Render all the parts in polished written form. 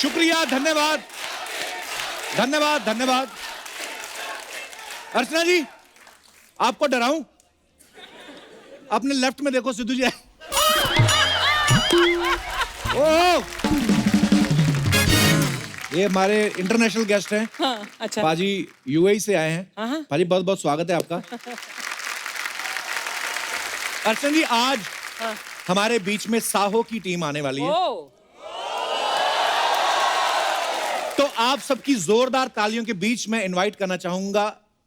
शुक्रिया, धन्यवाद धन्यवाद धन्यवाद। अर्चना जी, आपको डराऊं? अपने लेफ्ट में देखो, सिद्धू जी। ओह, ये हमारे इंटरनेशनल गेस्ट हैं। हाँ, अच्छा। पाजी यूएई से आए हैं। हाँ। पाजी बहुत बहुत स्वागत है आपका। अर्चना जी, आज हमारे बीच में साहो की टीम आने वाली है। ओ, तो आप सबकी जोरदार तालियों के बीच में इनवाइट करना चाहूंगा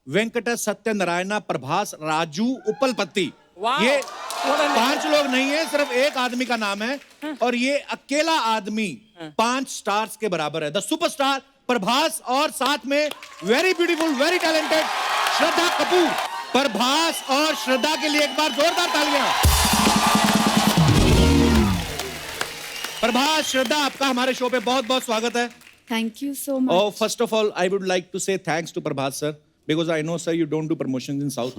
वेंकट सत्यनारायण प्रभास राजू उपलपति। वाह, ये what a name। 5 लोग नहीं है, सिर्फ एक आदमी का नाम है और ये अकेला आदमी 5 स्टार्स के बराबर है। द सुपरस्टार प्रभास और साथ में very beautiful, very talented Shraddha Kapoor. Prabhas और श्रद्धा के लिए एक बार जोरदार तालियां। प्रभास, श्रद्धा, आपका हमारे शो पे बहुत बहुत स्वागत है। Thank you so much. Oh, first of all, I would like to say thanks to Prabhat sir, because I know, sir, you don't do promotions in South.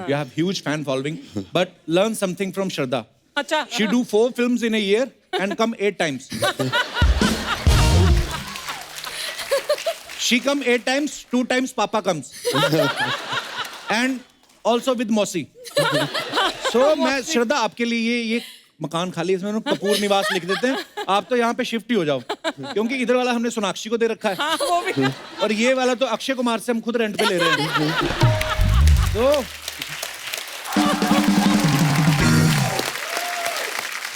You have huge fan following, but learn something from Shraddha. अच्छा। She do 4 films in a year and come 8 times. She come 8 times, 2 times Papa comes. And also with Mosi. So मैं श्रद्धा आपके लिए ये मकान खाली है, इसमें उन्होंने कपूर निवास लिख देते हैं। आप तो यहाँ पे शिफ्ट ही हो जाओ, क्योंकि इधर वाला हमने सोनाक्षी को दे रखा है। हाँ, वो भी। और ये वाला तो अक्षय कुमार से हम खुद रेंट पे ले रहे हैं। तो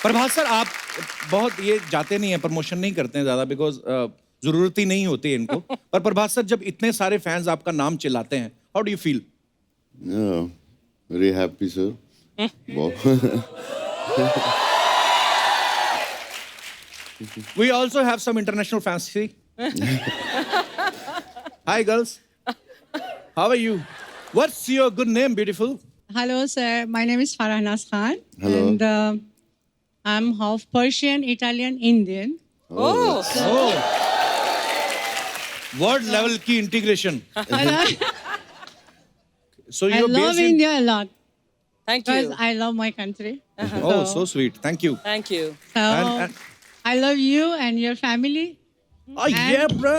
प्रभात सर, आप बहुत ये जाते नहीं हैं, प्रमोशन नहीं करते हैं ज्यादा, बिकॉज जरूरत ही नहीं होती है इनको। पर प्रभात सर, जब इतने सारे फैंस आपका नाम चिल्लाते हैं, how do you feel? Very happy, sir. We also have some international fans. See? Hi, girls. How are you? What's your good name, beautiful? Hello, sir. My name is Farhanaz Khan. Hello. And I'm half Persian, Italian, Indian. Oh, Oh. Word level की integration. So I you're love based in... India a lot thank because you. I love my country. Oh, so sweet. Thank you. Thank you. So And- I love you and your family. Oh, yeah, bro.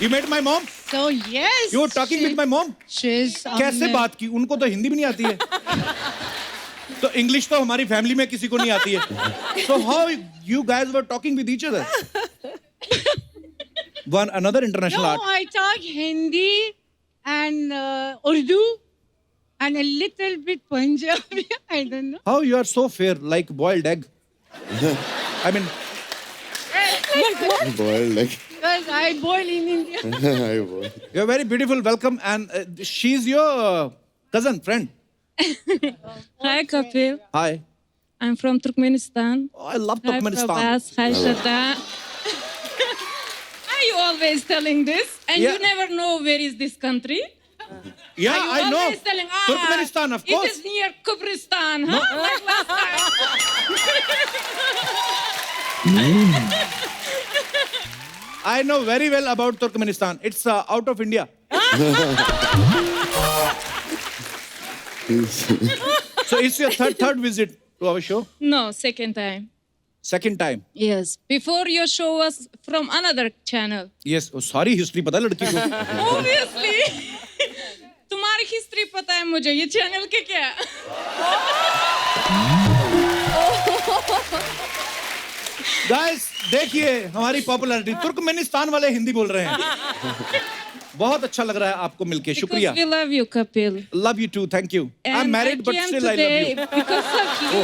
You met my mom? So yes. You were talking with my mom? She's कैसे बात की? उनको तो हिंदी भी नहीं आती है। तो इंग्लिश तो हमारी फैमिली में किसी को नहीं आती है। So how you guys were talking with each other? One another international No, art. I talk Hindi and Urdu and a little bit Punjabi. I don't know. How you are so fair, like boiled egg. I mean, Boiled like Because I boil in India. I boiled. you're very beautiful. Welcome, and she's your cousin, friend. Hi, Kapil. Hi. I'm from Turkmenistan. Oh, I love Hi, Turkmenistan. Prabhas. Hi, Shraddha. Are you always telling this? And Yeah. you never know where is this country? Yeah, Are you I know. always telling, Turkmenistan, of course. It is near Kubristan, huh? Like last time. I know very well about Turkmenistan. It's out of India. So it's your third visit to our show. No, second time. Second time. Yes. Before your show was from another channel. Yes. Oh, सारी history पता है लड़की को. Obviously. तुम्हारी history पता है मुझे, ये चैनल के क्या? Guys, देखिए हमारी पॉपुलैरिटी. तुर्कमेनिस्तान वाले हिंदी बोल रहे हैं. बहुत अच्छा लग रहा है आपको मिलके. शुक्रिया. Because we love you, Kapil. Love you too. Thank you. And I'm married, but came still I today love you. Because of you.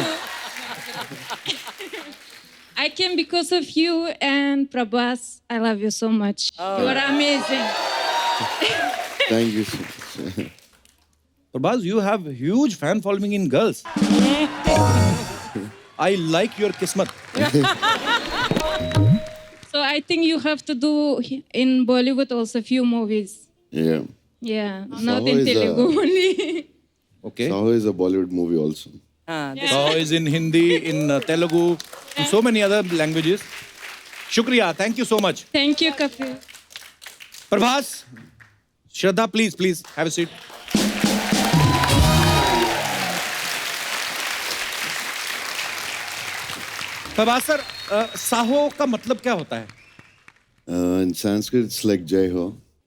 I came because of you and Prabhas. I love you so much. You are amazing. Thank you so much. Prabhas, you have huge fan following in girls. I like your kismat. So I think you have to do in Bollywood also few movies. Yeah. Yeah, Saho not in is a- Telugu only. Okay. Saho is a Bollywood movie also. हाँ, So is in Hindi, in Telugu, in so many other languages. Shukriya. Thank you so much. Thank you, Kapil. Prabhas, Shraddha, please have a seat. Prabhas sir, Saaho का मतलब क्या होता है? In Sanskrit, it's like Jai Ho,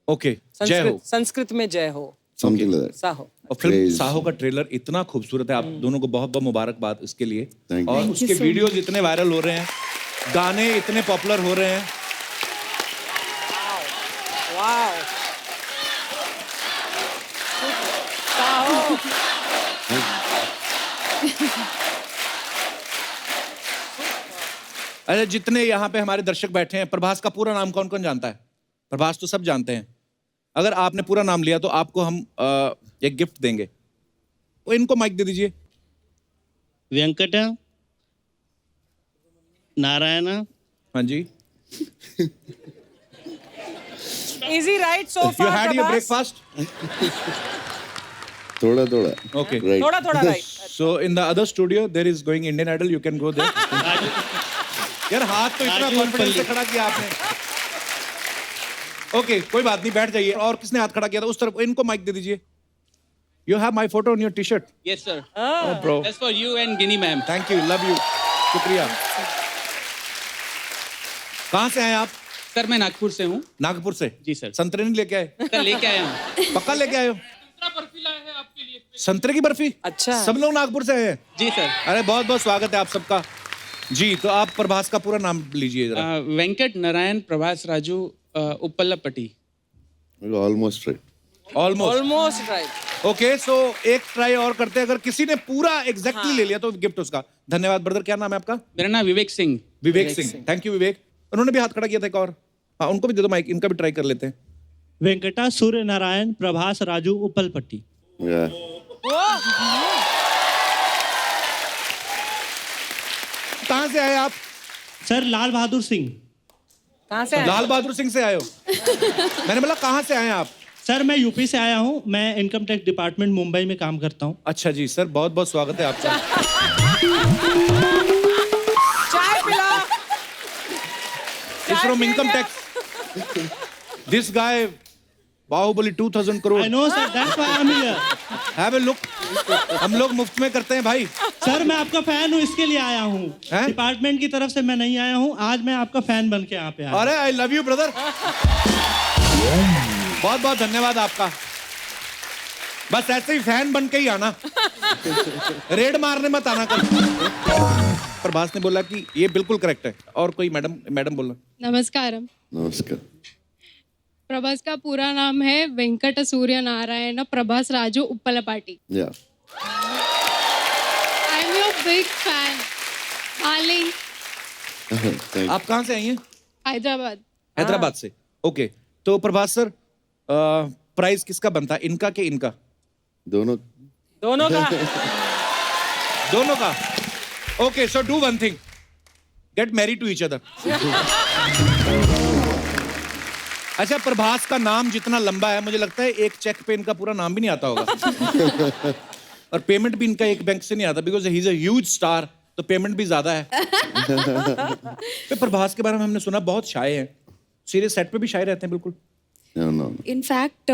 okay, जय हो। संस्कृत में जय हो, something like that. साहो। और फिल्म Praise. साहो का ट्रेलर इतना खूबसूरत है, आप दोनों को बहुत बहुत मुबारकबाद इसके लिए। Thank you. और Thank उसके you so वीडियोस इतने वायरल हो रहे हैं, गाने इतने पॉपुलर हो रहे हैं। वाओ, साहो। अरे जितने यहाँ पे हमारे दर्शक बैठे हैं, प्रभास का पूरा नाम कौन कौन जानता है? प्रभास तो सब जानते हैं। अगर आपने पूरा नाम लिया तो आपको हम एक गिफ्ट देंगे। वो इनको माइक दे दीजिए। वेंकट नारायण हाँ जी। Easy right so you far, had your Prabhas? Breakfast? Thoda. Okay. Right. थोड़ा right. So in the other studio there is going Indian Idol. You can go there. यार हाथ तो इतना राजू कॉन्फिडेंस से पल्ली। खड़ा किया आपने। ओके, कोई बात नहीं, बैठ जाइए। और किसने हाथ खड़ा किया था? उस तरफ इनको माइक दे दीजिए। You have my photo on your T-shirt. Yes, sir. Oh, bro. That's for you and Ginny ma'am. Thank you, love you. शुक्रिया। कहाँ से आए आप? सर मैं नागपुर से हूँ। नागपुर से? जी, सर। संतरे नहीं लेके आए? सर लेके आया हूँ। पक्का लेके आए हो? संतरे की बर्फी? अच्छा। सब लोग नागपुर से आए हैं? जी सर। अरे बहुत बहुत स्वागत है आप सबका। जी, तो आप प्रभास का पूरा नाम लीजिए जरा। Venkat Narayan Prabhas Raju Uppalapati. Almost right. Almost. Almost right. Okay, so एक ट्राई और करते हैं। अगर किसी ने पूरा एग्जैक्टली ले लिया तो गिफ्ट उसका। धन्यवाद ब्रदर। क्या नाम है आपका? मेरा नाम विवेक सिंह। विवेक सिंह। थैंक यू विवेक। उन्होंने भी हाथ खड़ा किया था एक और। हाँ, उनको भी दे दो माइक, इनका भी ट्राई कर लेते हैं। वेंकटा सूर्य नारायण प्रभास राजू उप्पलपट्टी। Yeah. कहाँ से आए आप? सर लाल बहादुर सिंह। कहाँ से आए? लाल बहादुर सिंह से आए हो? मैंने बोला कहाँ से आए आप? सर मैं यूपी से आया हूँ, मैं इनकम टैक्स डिपार्टमेंट मुंबई में काम करता हूँ। अच्छा जी सर, बहुत बहुत स्वागत है आपका। चाय पिला। He's from income tax. This guy, Baahubali 2000 crore. I know sir, that's why I am here. Have a look. हम लोग मुफ्त में करते हैं भाई। सर मैं आपका फैन हूँ, इसके लिए आया हूँ। हैं? डिपार्टमेंट की तरफ से मैं नहीं आया हूँ, आज मैं आपका फैन बन के यहाँ पे आया हूँ। अरे आई लव यू ब्रदर। बहुत बहुत धन्यवाद आपका। बस ऐसे ही फैन बन के ही आना, रेड मारने मत आना कल। प्रभास ने बोला कि ये बिल्कुल करेक्ट है। और कोई मैडम बोलना। नमस्कारम। Namaskar. प्रभास का पूरा नाम है Venkat Surya Narayan Prabhas Raju Uppalapati. Yeah. I am your big fan darling. Thank you. आप कहाँ से आई हैं? हैदराबाद। हैदराबाद से। ओके, तो प्रभास सर, प्राइस किसका बनता है, इनका कि इनका? दोनों दोनों का। दोनों का। Okay, so do one thing, get married to each other. अच्छा, प्रभास का नाम जितना लंबा है, मुझे लगता है एक चेक पे इनका पूरा नाम भी नहीं आता होगा। और पेमेंट भी इनका एक बैंक से नहीं आता, because he is a huge star, तो पेमेंट भी ज्यादा है। तो प्रभास के बारे में हमने सुना बहुत शाय है, सीरियस सेट पे भी शाय रहते हैं बिल्कुल। no. इनफैक्ट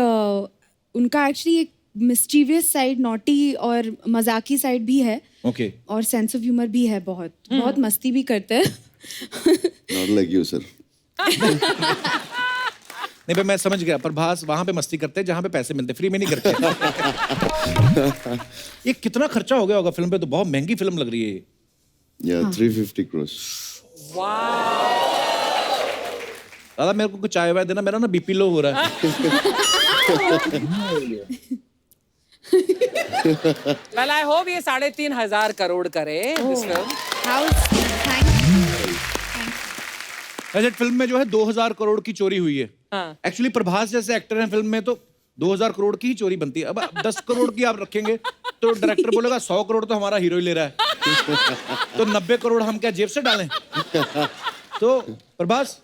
उनका एक्चुअली एक मिस्चीवियस साइड, नॉटी और मजाकी साइड भी है। ओके। और सेंस ऑफ ह्यूमर भी है, बहुत मस्ती भी करते हैं। Not like you, sir. नहीं भाई, मैं समझ गया, प्रभास वहां पे मस्ती करते हैं जहां पे पैसे मिलते, फ्री में नहीं करते। ये कितना खर्चा हो गया होगा फिल्म पे? तो बहुत महंगी फिल्म लग रही है ये। Yeah, 350 crores. दादा मेरे को कुछ चाय वाय देना, मेरा ना बीपी लो हो रहा है। Well, I hope ये 3,500 करोड़ करे this film. वैसे फिल्म में जो है 2000 करोड़ की चोरी हुई है। हाँ। एक्चुअली प्रभास जैसे एक्टर हैं फिल्म में तो 2000 करोड़ की ही चोरी बनती है। अब 10 करोड़ की आप रखेंगे तो डायरेक्टर बोलेगा 100 करोड़ तो हमारा हीरो ही ले रहा है, तो 90 करोड़ हम क्या जेब से डालें? तो Prabhas,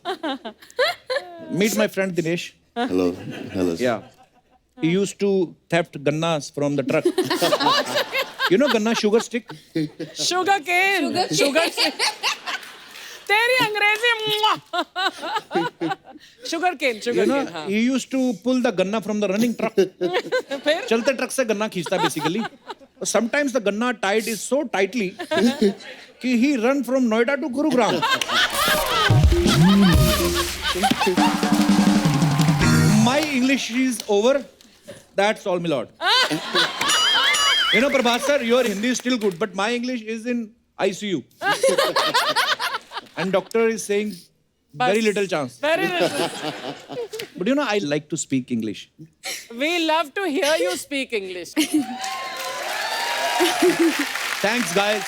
meet my friend Dinesh. Hello. Hello. sir. Yeah. He used to theft gannas from the truck. You know ganna, sugar stick? Sugar cane. Sugar cane. तेरी अंग्रेजी। Sugar cane. You Sugar know, cane. हाँ। he used to pull the ganna from the running truck. फिर? चलते truck से गन्ना खींचता basically. Sometimes the Ganna tied is so tightly कि he run from Noida to Gurugram. My English is over. That's all, my lord. You know, Prabhas sir, your Hindi is still good, but my English is in ICU. And doctor is saying very little chance. Very little. But you know, I like to speak English. We love to hear you speak English. Thanks, guys.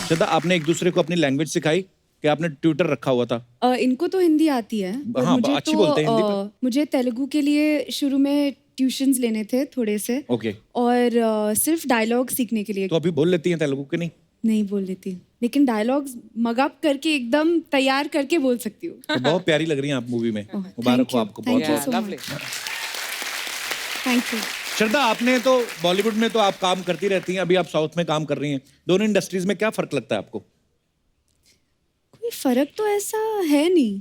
श्रद्धा, आपने एक दूसरे को अपनी language सिखाई कि आपने Twitter रखा हुआ था? इनको तो हिंदी आती है, पर हाँ, मुझे अच्छी तो बोलते हैं हिंदी पर। मुझे तेलुगु के लिए शुरू में ट्यूशंस लेने थे थोड़े से। ओके। और सिर्फ डायलॉग सीखने के लिए। तो अभी बोल लेती हैं तेलुगु के नहीं? नहीं बोल लेती, लेकिन डायलॉग्स मगअप करके एकदम तैयार करके बोल सकती हूँ। तो बहुत प्यारी लग रही हैं आप मूवी में। मुबारक हो आपको बहुत। Yeah, lovely. Thank you. Shraddha, आपने तो बॉलीवुड में तो आप काम करती रहती हैं, अभी आप साउथ में काम कर रही हैं। दोनों इंडस्ट्रीज में क्या फर्क लगता है आपको? कोई फर्क तो ऐसा है नहीं,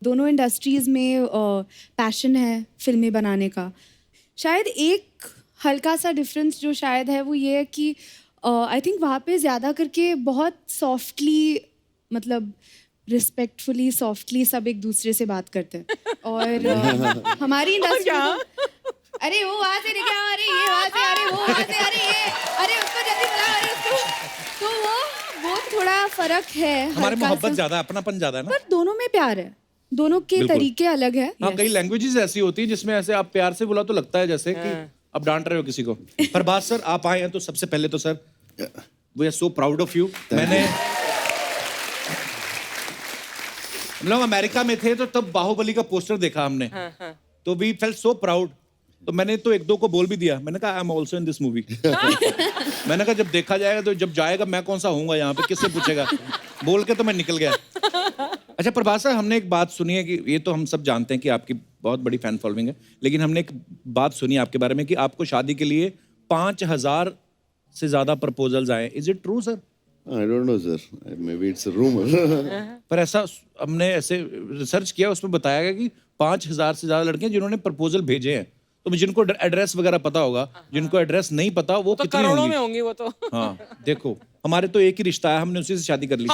दोनों इंडस्ट्रीज में पैशन है फिल्में बनाने का। शायद एक हल्का सा डिफरेंस जो शायद है वो ये है कि आई थिंक वहाँ पे ज़्यादा करके बहुत सॉफ्टली, मतलब रिस्पेक्टफुली सॉफ्टली सब एक दूसरे से बात करते हैं। और हमारी इंडस्ट्री अरे वो वहाँ से लेके आओ, अरे ये वहाँ से, अरे वो वहाँ से, अरे ये, अरे उसको जल्दी बुलाओ, अरे उसको, तो वो थोड़ा फर्क है। हमारे हल्का मोहब्बत सा। ज्यादा है, अपनापन ज्यादा है ना। पर दोनों में प्यार है, दोनों के बिल्कुल। तरीके अलग है। हाँ, कई लैंग्वेजेस ऐसी होती है जिसमें ऐसे आप प्यार से बुला तो लगता है जैसे कि आप डांट रहे हो किसी को। पर बात सर, आप आए हैं तो सबसे पहले तो sir we are so proud of you. मैंने हम लोग अमेरिका में थे तो तब बाहुबली का पोस्टर देखा हमने, तो वी फेल्ट सो प्राउड। तो मैंने तो एक दो को बोल भी दिया, मैंने कहा I am also in this movie. मैंने कहा जब देखा जाएगा तो जब जाएगा मैं कौन सा होऊंगा यहाँ पे, किससे पूछेगा, बोल के तो मैं निकल गया। अच्छा प्रभास सर, हमने एक बात सुनी है कि ये तो हम सब जानते हैं कि आपकी बहुत बड़ी फैन फॉलोइंग है, लेकिन हमने एक बात सुनी है आपके बारे में कि आपको शादी के लिए 5000 से ज्यादा प्रपोजल्स आए। Is it true sir? I don't know, sir. Maybe it's a rumor. पर ऐसा हमने ऐसे रिसर्च किया, उसमें बताया गया कि 5000 से ज्यादा लड़के हैं जिन्होंने प्रपोजल भेजे हैं। तो जिनको एड्रेस वगैरह पता होगा, जिनको एड्रेस नहीं पता वो तो कितनी करोड़ों होंगी? में होंगी वो तो। हाँ देखो, हमारे तो एक ही रिश्ता है, हमने उसी से शादी कर ली।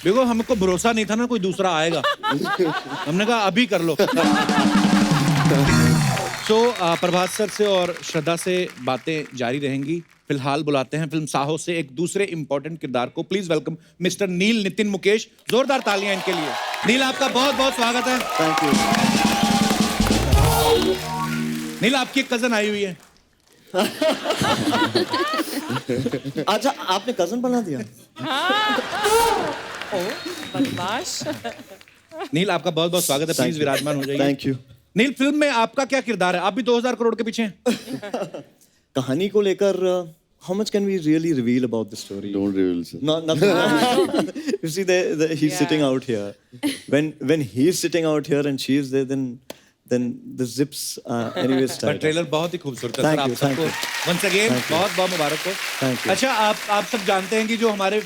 देखो हमको भरोसा नहीं था ना कोई दूसरा आएगा, हमने कहा अभी कर लो। तो प्रभास सर से और श्रद्धा से बातें जारी रहेंगी। फिलहाल बुलाते हैं फिल्म साहो से एक दूसरे इंपॉर्टेंट किरदार को। प्लीज वेलकम मिस्टर नील नितिन मुकेश। जोरदार तालियां इनके लिए। नील, आपका बहुत बहुत स्वागत है। Thank you. नील, आपकी एक कजन आई हुई है। अच्छा, आपने कजन बना दिया? बदमाश। नील, आपका बहुत बहुत स्वागत है। प्लीज विराजमान हो जाइए। Thank you. नील, फिल्म में आपका क्या किरदार है? आप भी 2000 करोड़ के पीछे हैं। कहानी को लेकर how much can we really reveal about the story? Don't reveal, sir. Nothing. You see, he's sitting out here. When he's sitting out here and she's there, then the zips anyways पर tight. Trailer बहुत ही खूबसूरत है sir. Thank आप you, thank सबको you. Once again Thank you. बहुत बहुत मुबारक हो। Thank you. अच्छा, आप सब जानते हैं कि जो हमारे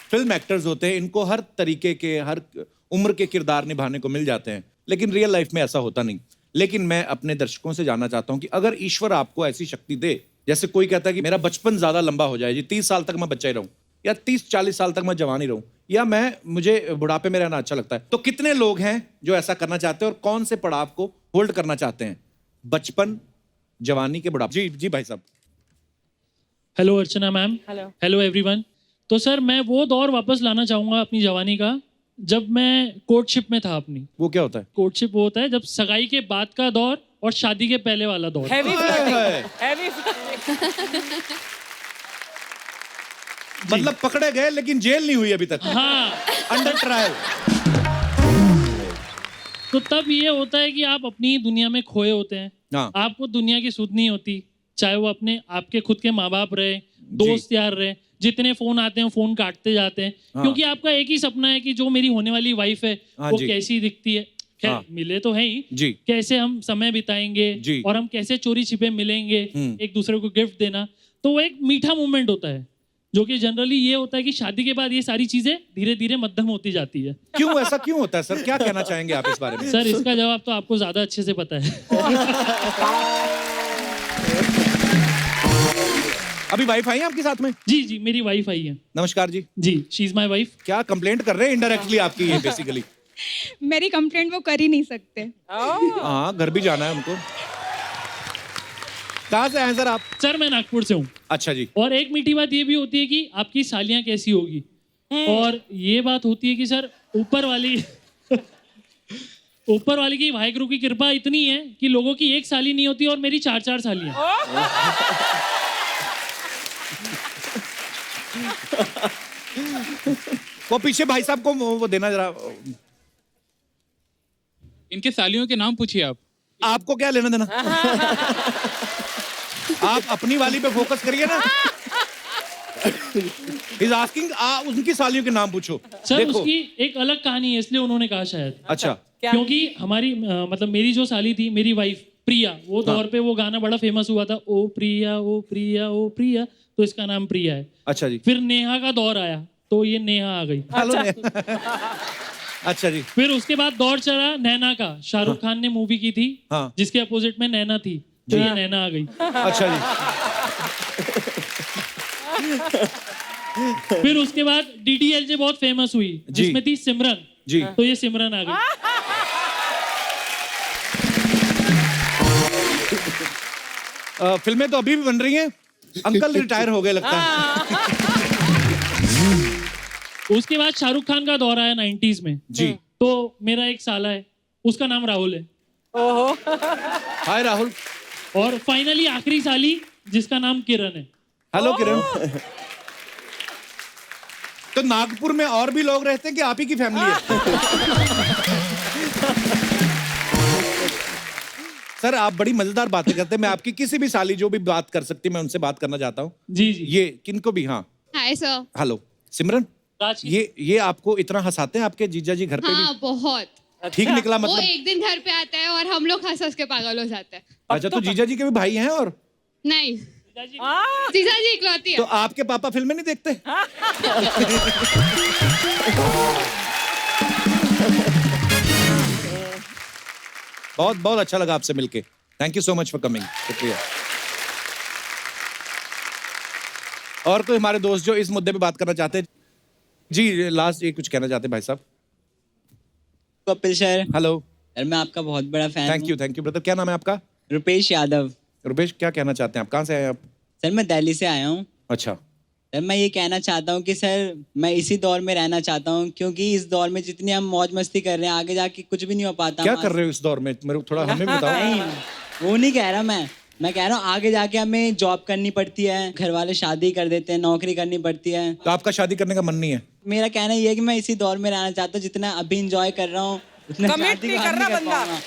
फिल्म एक्टर्स होते हैं इनको हर तरीके के, हर उम्र के किरदार निभाने को मिल जाते हैं, लेकिन रियल लाइफ में ऐसा होता नहीं। लेकिन मैं अपने दर्शकों से जानना चाहता हूं कि अगर ईश्वर आपको ऐसी शक्ति दे, जैसे कोई कहता है कि मेरा बचपन ज्यादा लंबा हो जाए जी, 30 साल तक मैं बच्चा ही रहूं, या 30-40 साल तक मैं जवान ही रहूं, या मुझे बुढ़ापे में रहना अच्छा लगता है, तो कितने लोग हैं जो ऐसा करना चाहते हैं और कौन से पड़ाव को होल्ड करना चाहते हैं? बचपन, जवानी के बुढ़ापे। जी भाई साहब। हेलो अर्चना मैम। हेलो। Hello everyone. तो सर, मैं वो दौर वापस लाना चाहूँगा अपनी जवानी का जब मैं कोर्टशिप में था अपनी। वो क्या होता है? कोर्टशिप वो होता है जब सगाई के बाद का दौर और शादी के पहले वाला दौर। Heavy flirting. Heavy flirting. मतलब पकड़े गए लेकिन जेल नहीं हुई अभी तक। हाँ। Under trial. तो तब ये होता है कि आप अपनी दुनिया में खोए होते हैं। हाँ। आपको दुनिया की सुध नहीं होती, चाहे वो आपके खुद के माँ बाप रहे, दोस्त यार रहे, जितने फोन आते हैं फोन काटते जाते हैं। हाँ। क्योंकि आपका एक ही सपना है कि जो मेरी होने वाली वाइफ है हाँ वो जी। कैसी दिखती है। खैर, हाँ। मिले तो है ही जी। कैसे हम समय बिताएंगे जी। और हम कैसे चोरी छिपे मिलेंगे, एक दूसरे को गिफ्ट देना, तो वो एक मीठा मोमेंट होता है। जो कि जनरली ये होता है कि शादी के बाद ये सारी चीजें धीरे धीरे मध्यम होती जाती है। क्यों ऐसा क्यों होता है सर? क्या कहना चाहेंगे आप इस बारे में? सर इसका जवाब तो आपको ज्यादा अच्छे से पता है। अभी वाइफ आई है आपके साथ में? जी जी, मेरी वाइफ आई है। नमस्कार जी। जी, शी इज माई वाइफ। क्या कंप्लेंट कर रहे हैं इनडायरेक्टली आपकी ये बेसिकली? मेरी कंप्लेंट वो कर ही नहीं सकते। हाँ, घर भी जाना है उनको। कहाँ से आए सर आप? सर मैं नागपुर से हूँ। अच्छा जी। और एक मीठी बात ये भी होती है कि आपकी सालियाँ कैसी होगी, और ये बात होती है कि सर ऊपर वाली की वाहिगुरु की कृपा इतनी है कि लोगों की एक साली नहीं होती और मेरी 4-4 सालियाँ। वो पीछे भाई साहब को वो देना जरा। इनके सालियों के नाम पूछिए आप। आपको क्या लेना देना? आप अपनी वाली पे फोकस करिए ना। He's asking, उनकी सालियों के नाम पूछो। सर देखो। उसकी एक अलग कहानी है, इसलिए उन्होंने कहा शायद। अच्छा। क्योंकि हमारी मतलब मेरी जो साली थी, मेरी वाइफ प्रिया, वो दौर पे वो गाना बड़ा फेमस हुआ था, ओ प्रिया ओ प्रिया ओ प्रिया, तो इसका नाम प्रिया है। अच्छा जी। फिर नेहा का दौर आया तो ये नेहा आ गई। अच्छा जी। फिर उसके बाद दौर चला नैना का, शाहरुख खान ने मूवी की थी हाँ। जिसके अपोजिट में नैना थी, तो ये नैना आ गई। अच्छा जी। फिर उसके बाद DDLJ बहुत फेमस हुई जी। जिसमें थी सिमरन जी। तो ये सिमरन आ गई। फिल्में तो अभी भी बन रही हैं। अंकल रिटायर हो गए लगता है। उसके बाद शाहरुख खान का दौर आया 90s में जी। तो मेरा एक साला है, उसका नाम राहुल है। हाय राहुल। और फाइनली आखिरी साली जिसका नाम किरण है। हेलो किरण। तो नागपुर में और भी लोग रहते हैं कि आप ही की फैमिली है? सर आप बड़ी मजेदार बातें करते हैं। मैं आपकी किसी भी साली जो भी बात कर सकती, मैं उनसे बात करना चाहता हूँ। जी जी। ये किनको भी? हाँ हाय सर। हेलो सिमरन। राज की- ये आपको इतना हंसाते हैं आपके जीजा जी घर पे हाँ बहुत। भी? ठीक निकला वो मतलब? एक दिन घर पे आता है और हम लोग हंस हंस के पागल हो जाते हैं। अच्छा, तो जीजा जी के भी भाई हैं? और नहीं, जीजा जी इकलौती तो है। आपके पापा फिल्में नहीं देखते? बहुत बहुत अच्छा लगा आपसे मिलके। Thank you so much for coming. शुक्रिया। और कोई हमारे दोस्त जो इस मुद्दे पे बात करना चाहते हैं? जी लास्ट ये कुछ कहना चाहते हैं भाई साहब? Kapil sir, hello. सर मैं आपका बहुत बड़ा फैन हूँ। Thank you brother. क्या नाम है आपका? रुपेश यादव। रुपेश, क्या कहना चाहते हैं आप? कहाँ से आए आप? सर मैं दिल्ली से आया हूँ। अच्छा। सर मैं ये कहना चाहता हूँ कि सर मैं इसी दौर में रहना चाहता हूँ, क्योंकि इस दौर में जितनी हम मौज मस्ती कर रहे हैं आगे जाके कुछ भी नहीं हो पाता। क्या कर रहे हो इस दौर में? मेरे को थोड़ा हमें भी बताओ। नहीं, वो नहीं कह रहा मैं कह रहा हूँ आगे जाके हमें जॉब करनी पड़ती है, घर वाले शादी कर देते हैं, नौकरी करनी पड़ती है। तो आपका शादी करने का मन नहीं है? मेरा कहना ये है कि मैं इसी दौर में रहना चाहता हूँ, जितना अभी इंजॉय कर रहा हूँ उतना Commit शादी नहीं के कर बाद रहा नहीं कर बंदा। पाऊंगा।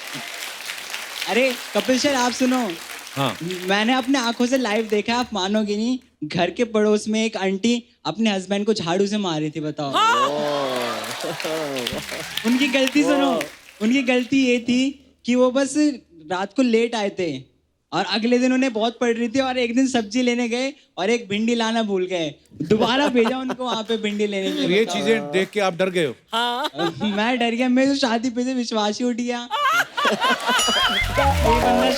अरे कपिल सर आप सुनो, हाँ। मैंने अपने आंखों से लाइव देखा, आप मानोगे नहीं, घर के पड़ोस में एक आंटी अपने हस्बैंड को झाड़ू से मार रही थी। बताओ। उनकी गलती सुनो, उनकी गलती ये थी कि वो बस रात को लेट आए थे और अगले दिन उन्हें बहुत पड़ रही थी और एक दिन सब्जी लेने गए और एक भिंडी लाना भूल गए, दोबारा भेजा उनको वहां पे भिंडी लेने के लिए। ये चीजें देख के आप डर गए हो? मैं डर गया, मेरे तो शादी पे से विश्वास ही उठ गया। ये बंदा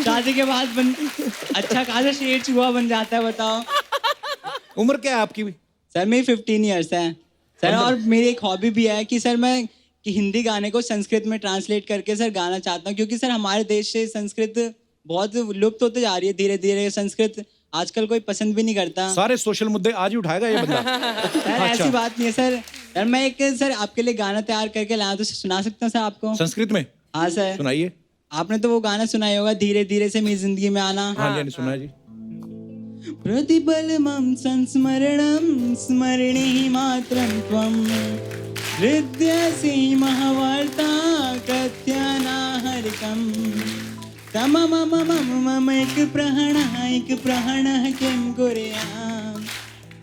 शादी के बाद अच्छा खासा शेर चूहा बन जाता है। बताओ। उम्र क्या है आपकी? सर मेरी 15 ईयर्स है सर, और मेरी एक हॉबी भी है कि सर मैं हिंदी गाने को संस्कृत में ट्रांसलेट करके सर गाना चाहता हूँ, क्योंकि सर हमारे देश से संस्कृत बहुत लुप्त होते जा रही है धीरे धीरे। संस्कृत आजकल कोई पसंद भी नहीं करता। सारे सोशल मुद्दे आज ही उठाएगा ये बंदा। सर ऐसी बात नहीं है सर। सर मैं एक सर आपके लिए गाना तैयार करके लाया, तो सुना सकता हूँ सर आपको? संस्कृत में? हाँ सर सुनाइए। आपने तो वो गाना सुना ही होगा, धीरे धीरे से मेरी जिंदगी में आना। हाँ जी, सुना है जी। प्रतिपलमं संस्मरणं स्मरणे मात्रं त्वं हृदयसि महवार्ता कथ्यानाहरिकम् तममममममैक प्रहणः किं कुर्याम्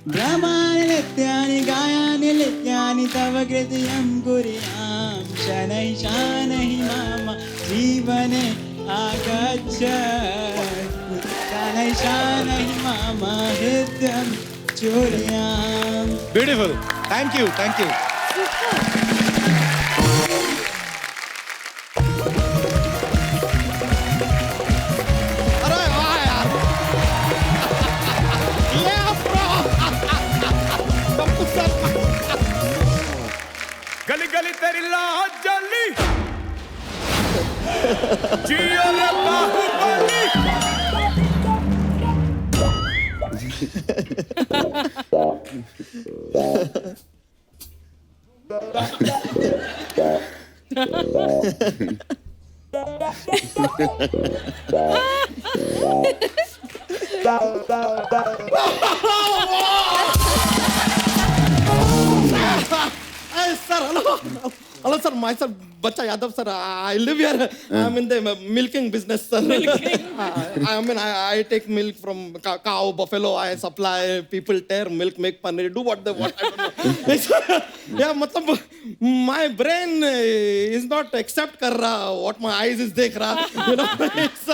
ब्रह्माणि नित्यानि गायानि नित्यानि तव कृत्यं कुर्याम् शनैः शनैः मम जीवने आगच्छ शनैः शनैः मम हृदयं चोरियां। Beautiful, thank you, thank you. अरे वाह यार, yeah, bro. गली गली तेरी लाह जली जियो रे Baahubali. Sir, hello, sir. Myself, Bacha Yadav, sir. I live here. I'm in the milking business, sir. I take milk from cow, buffalo. I supply. People tear milk, make paneer, do what they want. I don't know. Yeah, matlab, my brain is not accept kar raha what my eyes is dekh raha. You know, it's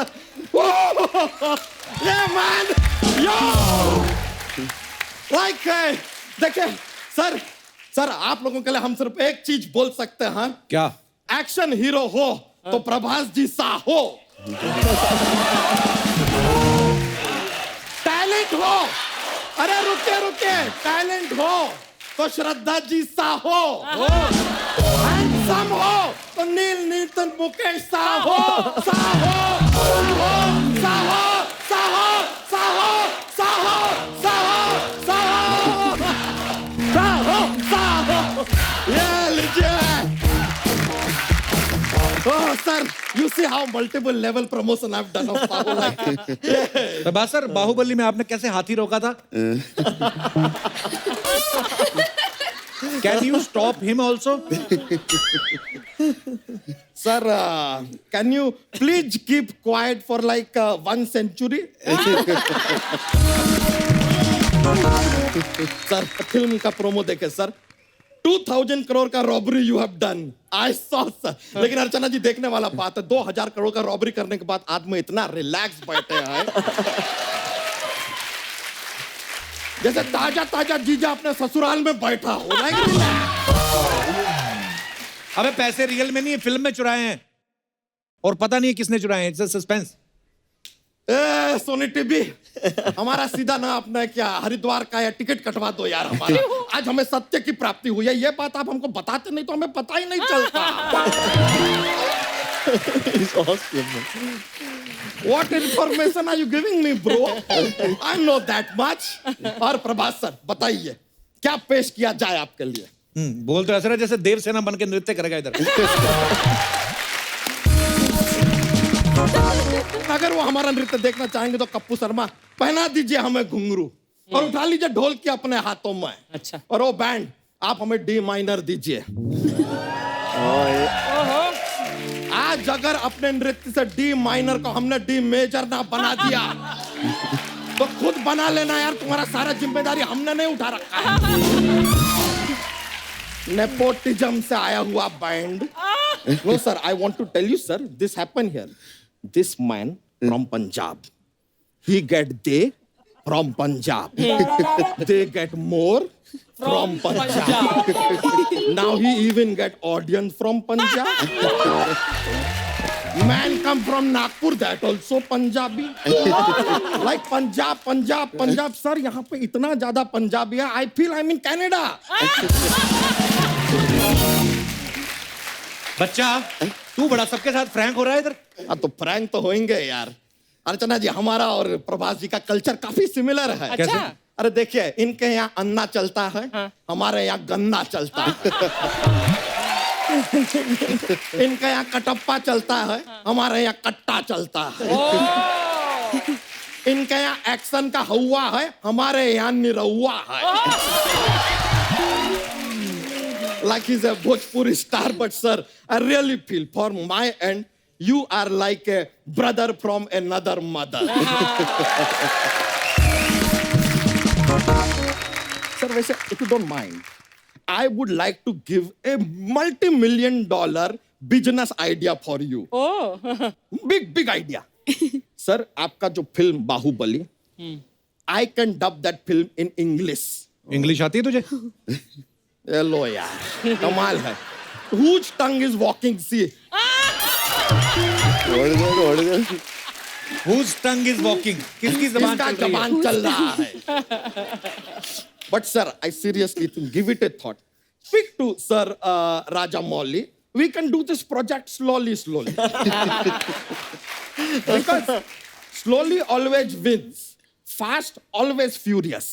yeah, man. Yo, like, देखिए, sir आप लोगों के लिए हम सिर्फ एक चीज बोल सकते हैं। क्या? एक्शन हीरो हो तो प्रभास जी सा हो, टैलेंट हो, अरे रुके टैलेंट हो तो श्रद्धा जी सा हो, हैंडसम हो तो नील नीतन मुकेश सा हो, सा हो, सा हो, सा हो, सा हो, सा हो, सा हो, सा हो, सा हो, सा हो, yeah, legit. Oh, sir, you see how multiple level promotion I've done of Bahubali. Prabhas sir, Baahubali में आपने कैसे हाथी रोका था? Can you stop him also? Sir, can you please keep quiet for like 1 century? Sir, film का promo देखे sir, 2000 crore का robbery you have done, I saw sir. लेकिन अर्चना जी देखने वाला बात है, 2000 crore का रॉबरी करने के बाद आदमी इतना रिलैक्स बैठे हैं जैसे ताजा ताजा जीजा अपने ससुराल में बैठा हो। अबे पैसे रियल में नहीं है, फिल्म में चुराए हैं और पता नहीं है किसने चुराए हैं। It's suspense. सोनी टीवी, हमारा सीधा ना अपना क्या हरिद्वार का या टिकट कटवा दो यार हमारा। आज हमें सत्य की प्राप्ति हुई है, ये बात आप हमको बताते नहीं तो हमें पता ही नहीं चलता। What information are you giving me, bro? I know that much. और प्रभास सर बताइए क्या पेश किया जाए आपके लिए? बोल तो ऐसा है जैसे देवसेना बन के नृत्य करेगा इधर। अगर वो हमारा नृत्य देखना चाहेंगे तो कप्पू शर्मा पहना दीजिए हमें घुंघरू और उठा लीजिए ढोल की अपने हाथों में। अच्छा। और वो बैंड आप हमें डी माइनर दीजिए। आज अगर अपने नृत्य से डी माइनर को हमने डी मेजर ना बना दिया तो खुद बना लेना यार, तुम्हारा सारा जिम्मेदारी हमने नहीं उठा रखा है। नेपोटिज्म से आया हुआ band. No sir, I want to tell you sir, this happen here. This man from Punjab, he get they from Punjab. They get more from Punjab. Now he even get audience from Punjab. Man come from Nagpur, that also Punjabi. Like Punjab. Sir, यहाँ पे इतना ज़्यादा पंजाबी है, I feel I'm in Canada. बच्चा, तू बड़ा सबके साथ फ्रैंक हो रहा है इधर। तो फ्रैंक तो होंगे यार। अर्चना जी, हमारा और प्रभास जी का कल्चर काफी सिमिलर है। अच्छा। अरे देखिए, इनके यहाँ अन्ना चलता है, हमारे यहाँ गन्ना चलता है। इनके यहाँ कटप्पा चलता है, हमारे यहाँ कट्टा चलता है। इनके यहाँ एक्शन का हवा है, हमारे यहाँ निरहुआ है। Like he's a Bhojpuri star, but sir, I really feel for my end, you are like a brother from another mother. Sir, वैसे, if you don't mind, I would like to give a multi-million-dollar business idea for you. Oh. Big idea. Sir, आपका जो film Baahubali, I can dub that film in English. English आती है तुझे? लो यार, कमाल है. Whose tongue is walking? See. What is that? What is that? Whose tongue is walking? किसकी ज़बान इसका चल रही है? जबान चल रहा है. But sir, I seriously think, give it a thought. Speak to Sir Rajamouli. We can do this project slowly. Because slowly always wins. Fast always furious.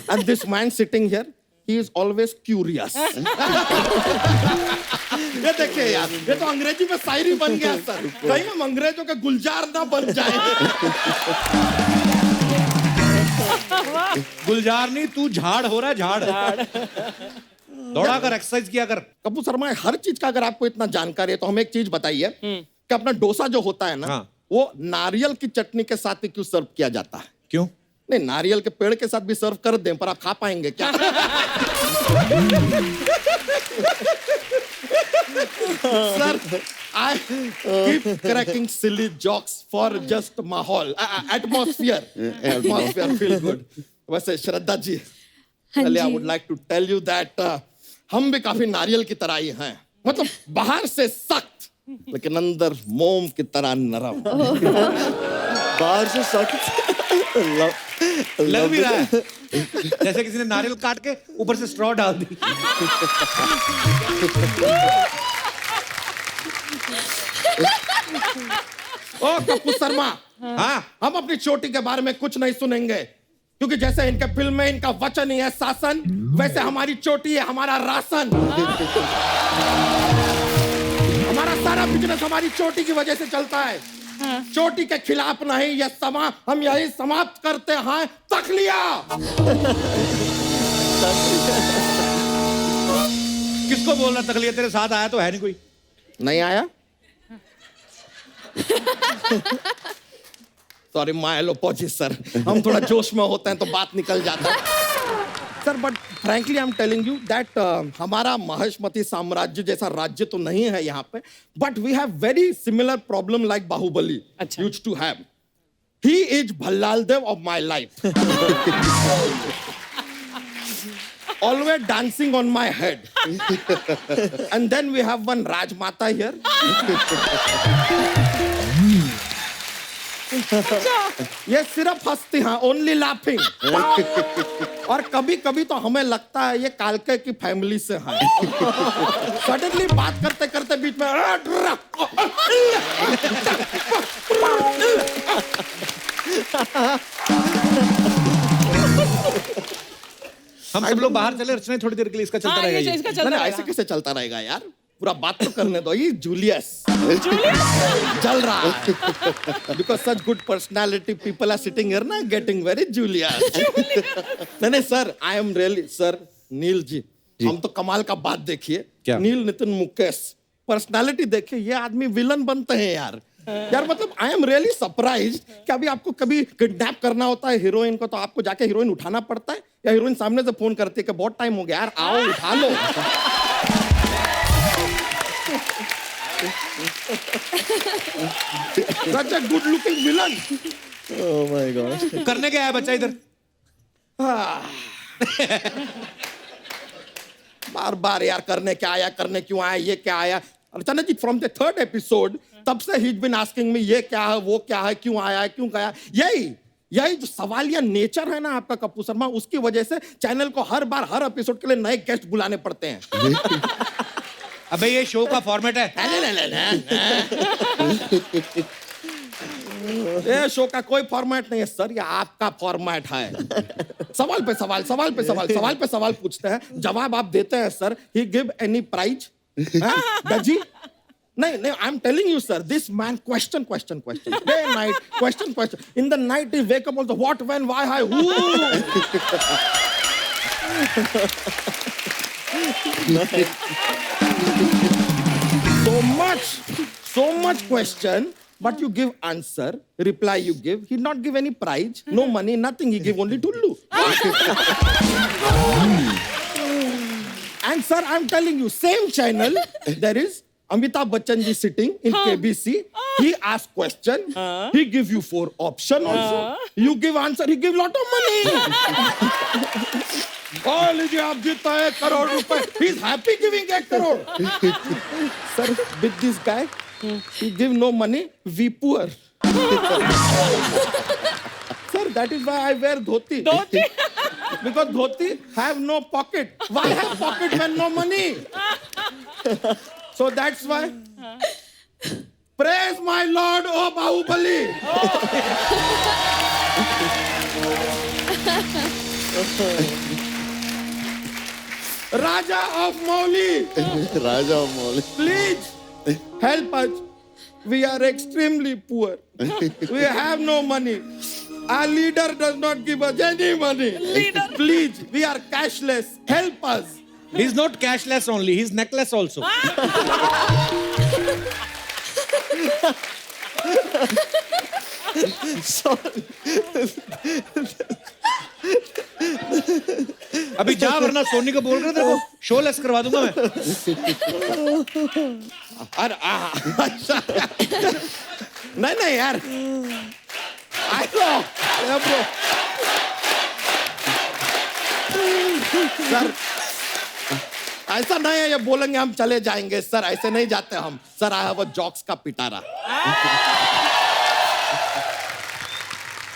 And this man sitting here, he is always curious. ये देखिए यार, ये तो अंग्रेजी में शायरी बन गया sir. कहीं हम अंग्रेजों के गुलजार ना बन जाए. गुलजार नहीं, तू झाड़ हो रहा है, झाड़. दौड़ा कर, एक्सरसाइज किया कर. कपूर शर्मा, हर चीज का अगर आपको इतना जानकारी है तो हमें एक चीज बताइए कि अपना डोसा जो होता है ना, हाँ. वो नारियल की चटनी के साथ ही क्यों सर्व किया जाता है? क्यों? नहीं, नारियल के पेड़ के साथ भी सर्व कर दें, पर आप खा पाएंगे क्या? Sir, I keep cracking silly jokes for just माहौल, atmosphere. Atmosphere feel good. वैसे श्रद्धा जी, पहले I would like to tell you that हम भी काफी नारियल की तरह ही हैं. मतलब बाहर से सख्त, लेकिन अंदर मोम की तरह नरम. बाहर से सख्त, लग भी रहा है जैसे किसी ने नारियल काट के ऊपर से स्ट्रॉ डाल दी. ओ कपूर शर्मा, हाँ, हम अपनी चोटी के बारे में कुछ नहीं सुनेंगे, क्योंकि जैसे इनके फिल्म में इनका वचन ही है शासन, वैसे हमारी चोटी है हमारा राशन. हमारा सारा बिजनेस हमारी चोटी की वजह से चलता है. चोटी के खिलाफ नहीं, यह समा हम यही समाप्त करते हैं. तखलिया. किसको बोलना तकलीफ? तेरे साथ आया तो है नहीं कोई? नहीं आया. सॉरी माय अपोलॉजीज सर, हम थोड़ा जोश में होते हैं तो बात निकल जाता है sir. But frankly I am telling you that हमारा महेशमती साम्राज्य जैसा राज्य तो नहीं है यहाँ पे, but we have very similar problem like Baahubali used to have. He is Bhallaladeva of my life. Always dancing on my head. And then we have one Rajmata here. ये सिर्फ हंसती हैं, only laughing. और कभी कभी तो हमें लगता है ये कालके की फैमिली से हैं. सडनली बात करते करते बीच में हम सब लोग बाहर चले, रचना थोड़ी देर के लिए इसका चलता रहेगा. ये इसका चलता ऐसे कैसे चलता रहेगा यार? पूरा बात तो करने दो. ये जूलियस चल रहा है. Because such good personality people are sitting here ना, getting very Julius. नहीं sir, I am really sir, नील जी, हम तो कमाल का बात देखिए. नील नितिन मुकेश पर्सनालिटी देखिए, ये आदमी विलन बनते हैं यार. यार मतलब आई एम रियली सरप्राइज्ड कि अभी आपको कभी किडनैप करना होता है हीरोइन को, तो आपको जाके हीरोइन उठाना पड़ता है, या हीरोइन सामने से फोन करती है कि बहुत टाइम हो गया यार, आओ उठा लो. Such a good looking villain. Oh my God. करने क्या है बच्चा इधर? बार बार यार करने क्या आया, करने क्यों आया, ये क्या आया. अर्चना जी, फ्रॉम द थर्ड एपिसोड तब से ही बीन आस्किंग मी ये क्या है, वो क्या है, क्यों आया, क्यों गया. यही जो सवालिया नेचर है ना आपका कपूर शर्मा, उसकी वजह से चैनल को हर बार हर एपिसोड के लिए नए गेस्ट बुलाने पड़ते हैं. अबे ये शो का फॉर्मेट है. ये शो का कोई फॉर्मेट नहीं है सर, ये आपका फॉर्मेट है. सवाल पे सवाल, सवाल पे सवाल, सवाल पे सवाल पूछते हैं, जवाब आप देते हैं सर. ही गिव एनी प्राइज? दजी? नहीं, I am telling you sir, this man question day night, question in the night. He wake up also, what, when, why, how, so much question, but you give answer, reply you give. He not give any prize, no money, nothing. He give only tullu. And sir, I'm telling you, same channel, there is Amitabh Bachchan ji sitting in KBC. He asks question. He give you 4 option also. You give answer. He give lot of money. Oh, लीजिए आप जीता 1 करोड़ रुपए. He's happy giving 1 crore. Sir, with this guy, he give no money. We poor. Sir, that is why I wear dhoti. Dhoti? Because dhoti have no pocket. Why have pocket when no money? So that's why. Praise my Lord, oh Bahubali. Raja of Moli. Raja of Moli. Please help us. We are extremely poor. We have no money. Our leader does not give us any money. Please, we are cashless. Help us. He's not cashless only, he's necklace also. अभी जा वरना सोनी को बोल रहे थे show less करवा दूंगा मैं. अरे नहीं यार. I know. Yeah, bro. Sir ऐसा नहीं है ये बोलेंगे हम चले जाएंगे सर ऐसे नहीं जाते हम sir I have a jokes का पिटारा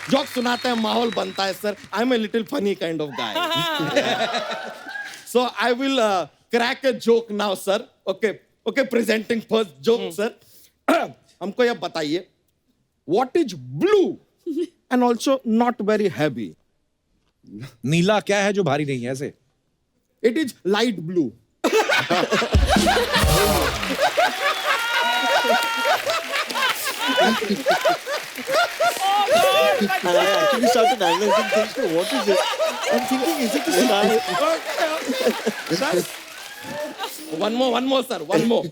जोक सुनाते हैं माहौल बनता है sir I am a little funny kind of guy so I will crack a joke now sir okay okay presenting first joke sir हमको ये बताइए what is blue and also not very heavy नीला क्या है जो भारी नहीं है ऐसे it is light blue And I actually started analyzing things. What is it? I'm thinking, is it a star? One more, sir. One more.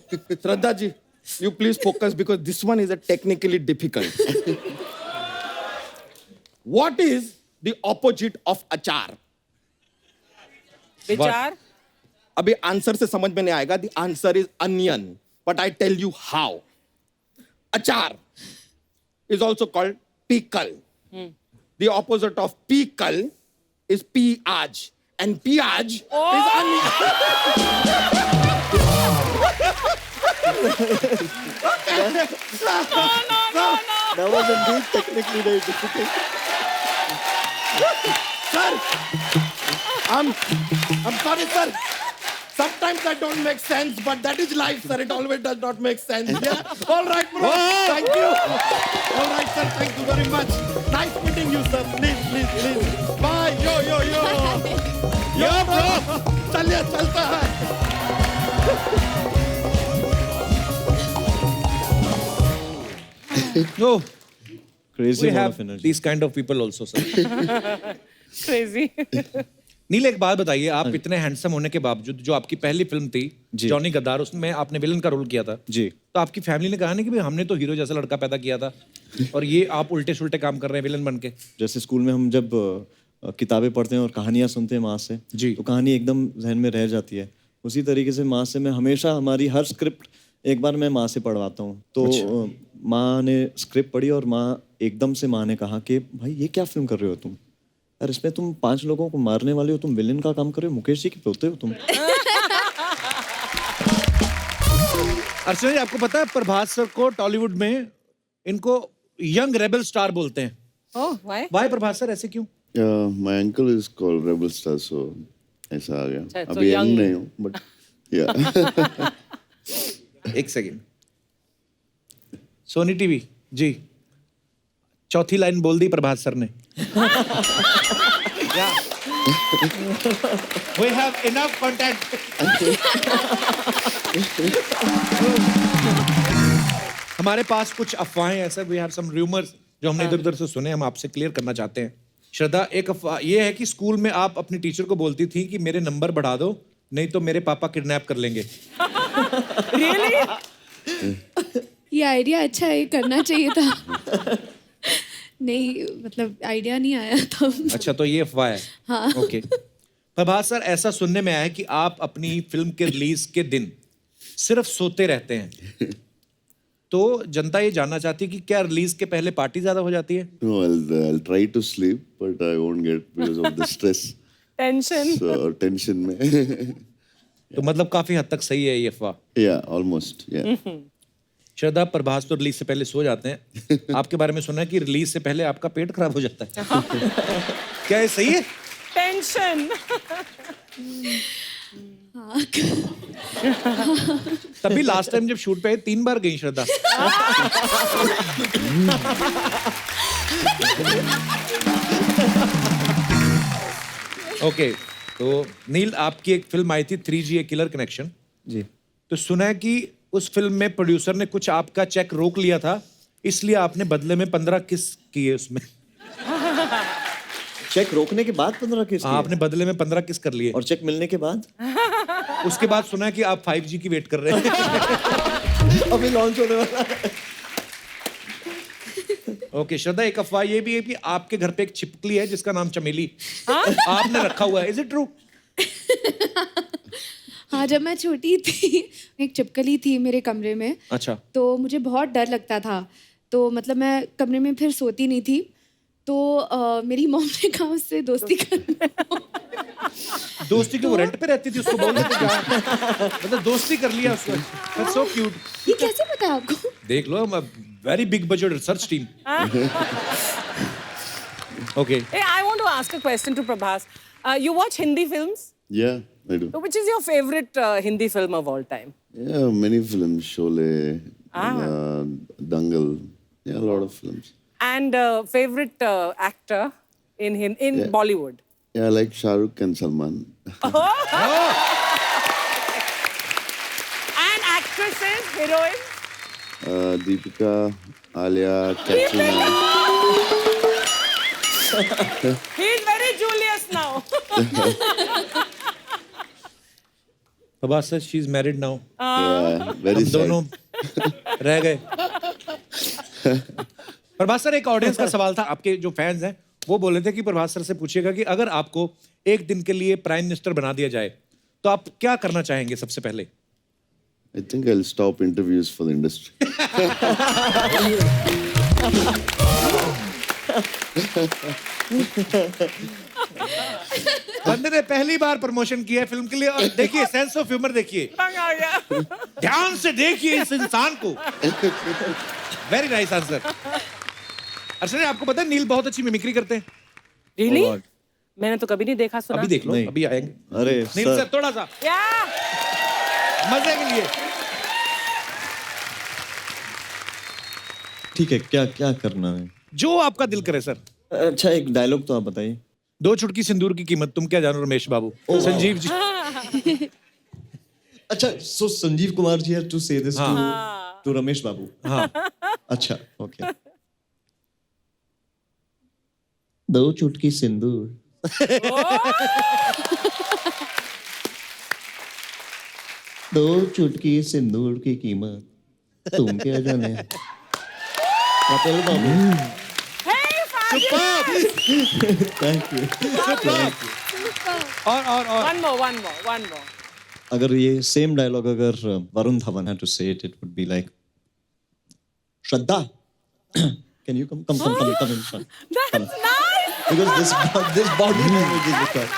Shraddha ji, you please focus because this one is a technically difficult. What is the opposite of achar? विचार. अभी answer से समझ में नहीं आएगा. The answer is onion. But I tell you how. Achar is also called pickle. The opposite of pickle is piyaj. And piyaj is onion. No. That was indeed technically very difficult. Sir, I'm sorry, sir. Sometimes that don't make sense, but that is life, sir. It always does not make sense. Yeah. All right, bro. Thank you. All right, sir. Thank you very much. Nice meeting you, sir. Please. Bye. Yo. Yo, bro. चलिए चलता है. No. Crazy We amount have of energy. these kind of people also, sir. Crazy. नील एक बात बताइए आप इतने handsome होने के बावजूद जो आपकी पहली फिल्म थी जॉनी गद्दार उसमें आपने विलन का रोल किया था जी तो आपकी फैमिली ने कहा नहीं कि भाई हमने तो हीरो जैसा लड़का पैदा किया था और ये आप उल्टे सुल्टे काम कर रहे हैं विलन बन के. जैसे स्कूल में हम जब किताबें पढ़ते हैं और कहानियां सुनते हैं माँ से जी तो कहानी एकदम जहन में रह जाती है. उसी तरीके से माँ से मैं हमेशा हमारी हर स्क्रिप्ट एक बार मैं माँ से पढ़वाता हूँ. तो माँ ने स्क्रिप्ट पढ़ी और माँ एकदम से माँ ने कहा कि भाई ये क्या फिल्म कर रहे हो तुम यार इसमें तुम 5 लोगों को मारने वाले हो तुम विलेन का काम कर रहे हो मुकेश जी के पोते हो तुम. अर्चना जी आपको पता है प्रभास सर को टॉलीवुड में इनको यंग रेबल स्टार बोलते हैं. Oh, why? Why Prabhas sir ऐसे क्यों? My uncle is called Rebel Star, so ऐसा आ गया. अच्छा, तो अभी young यंग नहीं हूँ, but yeah. एक सेकंड. सोनी टीवी जी चौथी लाइन बोल दी प्रभास सर ने. We have enough content. हमारे पास कुछ अफवाहें हैं sir. We have some rumors जो हमने इधर उधर से सुने हम आपसे क्लियर करना चाहते हैं. श्रद्धा एक अफवाह ये है कि स्कूल में आप अपनी टीचर को बोलती थी कि मेरे नंबर बढ़ा दो नहीं तो मेरे पापा किडनैप कर लेंगे. Really? ये आइडिया अच्छा है करना चाहिए था. नहीं मतलब आइडिया नहीं आया था. अच्छा तो ये अफवाह है. हाँ. ओके. प्रभास सर ऐसा सुनने में आया है कि आप अपनी फिल्म के रिलीज के दिन सिर्फ सोते रहते हैं तो जनता ये जानना चाहती है कि क्या रिलीज के पहले पार्टी ज्यादा हो जाती है? No, I'll try to sleep, but I won't get because of the stress. Tension. So tension में. तो मतलब काफी हद तक सही है ये अफवाह. Yeah, almost. Yeah. श्रद्धा, प्रभास तो रिलीज से पहले सो जाते हैं. आपके बारे में सुना है कि रिलीज से पहले आपका पेट खराब हो जाता है. क्या ये सही है? टेंशन. तभी लास्ट टाइम जब शूट पे आई 3 बार गई श्रद्धा. ओके, तो नील, आपकी एक फिल्म आई थी 3G ए किलर कनेक्शन. जी. तो सुना है कि उस फिल्म में प्रोड्यूसर ने कुछ आपका चेक रोक लिया था, इसलिए आपने बदले में 15 किस किए उसमें. चेक रोकने के बाद 15 किस किए? आपने बदले में 15 किस कर लिए. और चेक मिलने के बाद? उसके बाद सुना है कि आप 5G की वेट कर रहे हैं. अभी लॉन्च होने वाला है. ओके श्रद्धा, एक अफवाह ये भी है कि आपके घर पे एक छिपकली है जिसका नाम चमेली आपने रखा हुआ है. Is it true? हाँ, जब मैं छोटी थी एक छिपकली थी मेरे कमरे में. अच्छा. तो मुझे बहुत डर लगता था. तो मतलब मैं कमरे में फिर सोती नहीं थी. तो मेरी मॉम ने कहा उससे दोस्ती करना. दोस्ती की वो रेंट पे रहती थी, उसको बोल देते क्या? मतलब दोस्ती कर लिया उसको. That's so cute. ये कैसे पता आपको? देख लो, very big budget research team. Okay. Hey, I want to ask a question to Prabhas. You watch Hindi films? Yeah, I do. So which is your favorite Hindi film of all time? Yeah, many films. Sholay, Dangal. Yeah, a lot of films. And favorite actor in Yeah. Bollywood? Yeah, I like Shah Rukh and Salman. And actresses, heroines? Deepika, Alia, Katrina. He's very Julius now. Prabhas sir, she is married now. Yeah, very हम sad. दोनों रह गए. Prabhas sir, एक audience का सवाल था. आपके जो फैंस हैं वो बोल रहे थे कि प्रभास सर से पूछिएगा कि अगर आपको एक दिन के लिए प्राइम मिनिस्टर बना दिया जाए तो आप क्या करना चाहेंगे सबसे पहले? I think I'll stop interviews for the industry. बंदे ने पहली बार प्रमोशन किया है फिल्म के लिए. और देखिए, सेंस ऑफ ह्यूमर देखिए. तंग आ गया. ध्यान से देखिए इस इंसान को. Very nice answer. अर्चना, आपको पता है नील बहुत अच्छी मिमिक्री करते हैं. Really? मैंने तो कभी नहीं देखा सुना. अभी देख लो, नहीं. अभी आएंगे. अरे नील सर, सर, थोड़ा सा क्या? मजे के लिए. ठीक है, क्या क्या करना है? जो आपका दिल करे सर. अच्छा, एक डायलॉग तो आप बताइए. 2 चुटकी सिंदूर की कीमत तुम क्या जानो रमेश बाबू. संजीव जी. अच्छा, सो संजीव कुमार जी हैव टू से दिस टू रमेश बाबू. हाँ. अच्छा, ओके. 2 चुटकी सिंदूर. 2 चुटकी सिंदूर की कीमत तुम क्या जाने. कपिल बाबू. Thank you. और One more. अगर ये सेम डायलॉग अगर Varun Dhawan had to say it, it would be like, Shraddha, can you come in front? That's nice. Because this body language is required.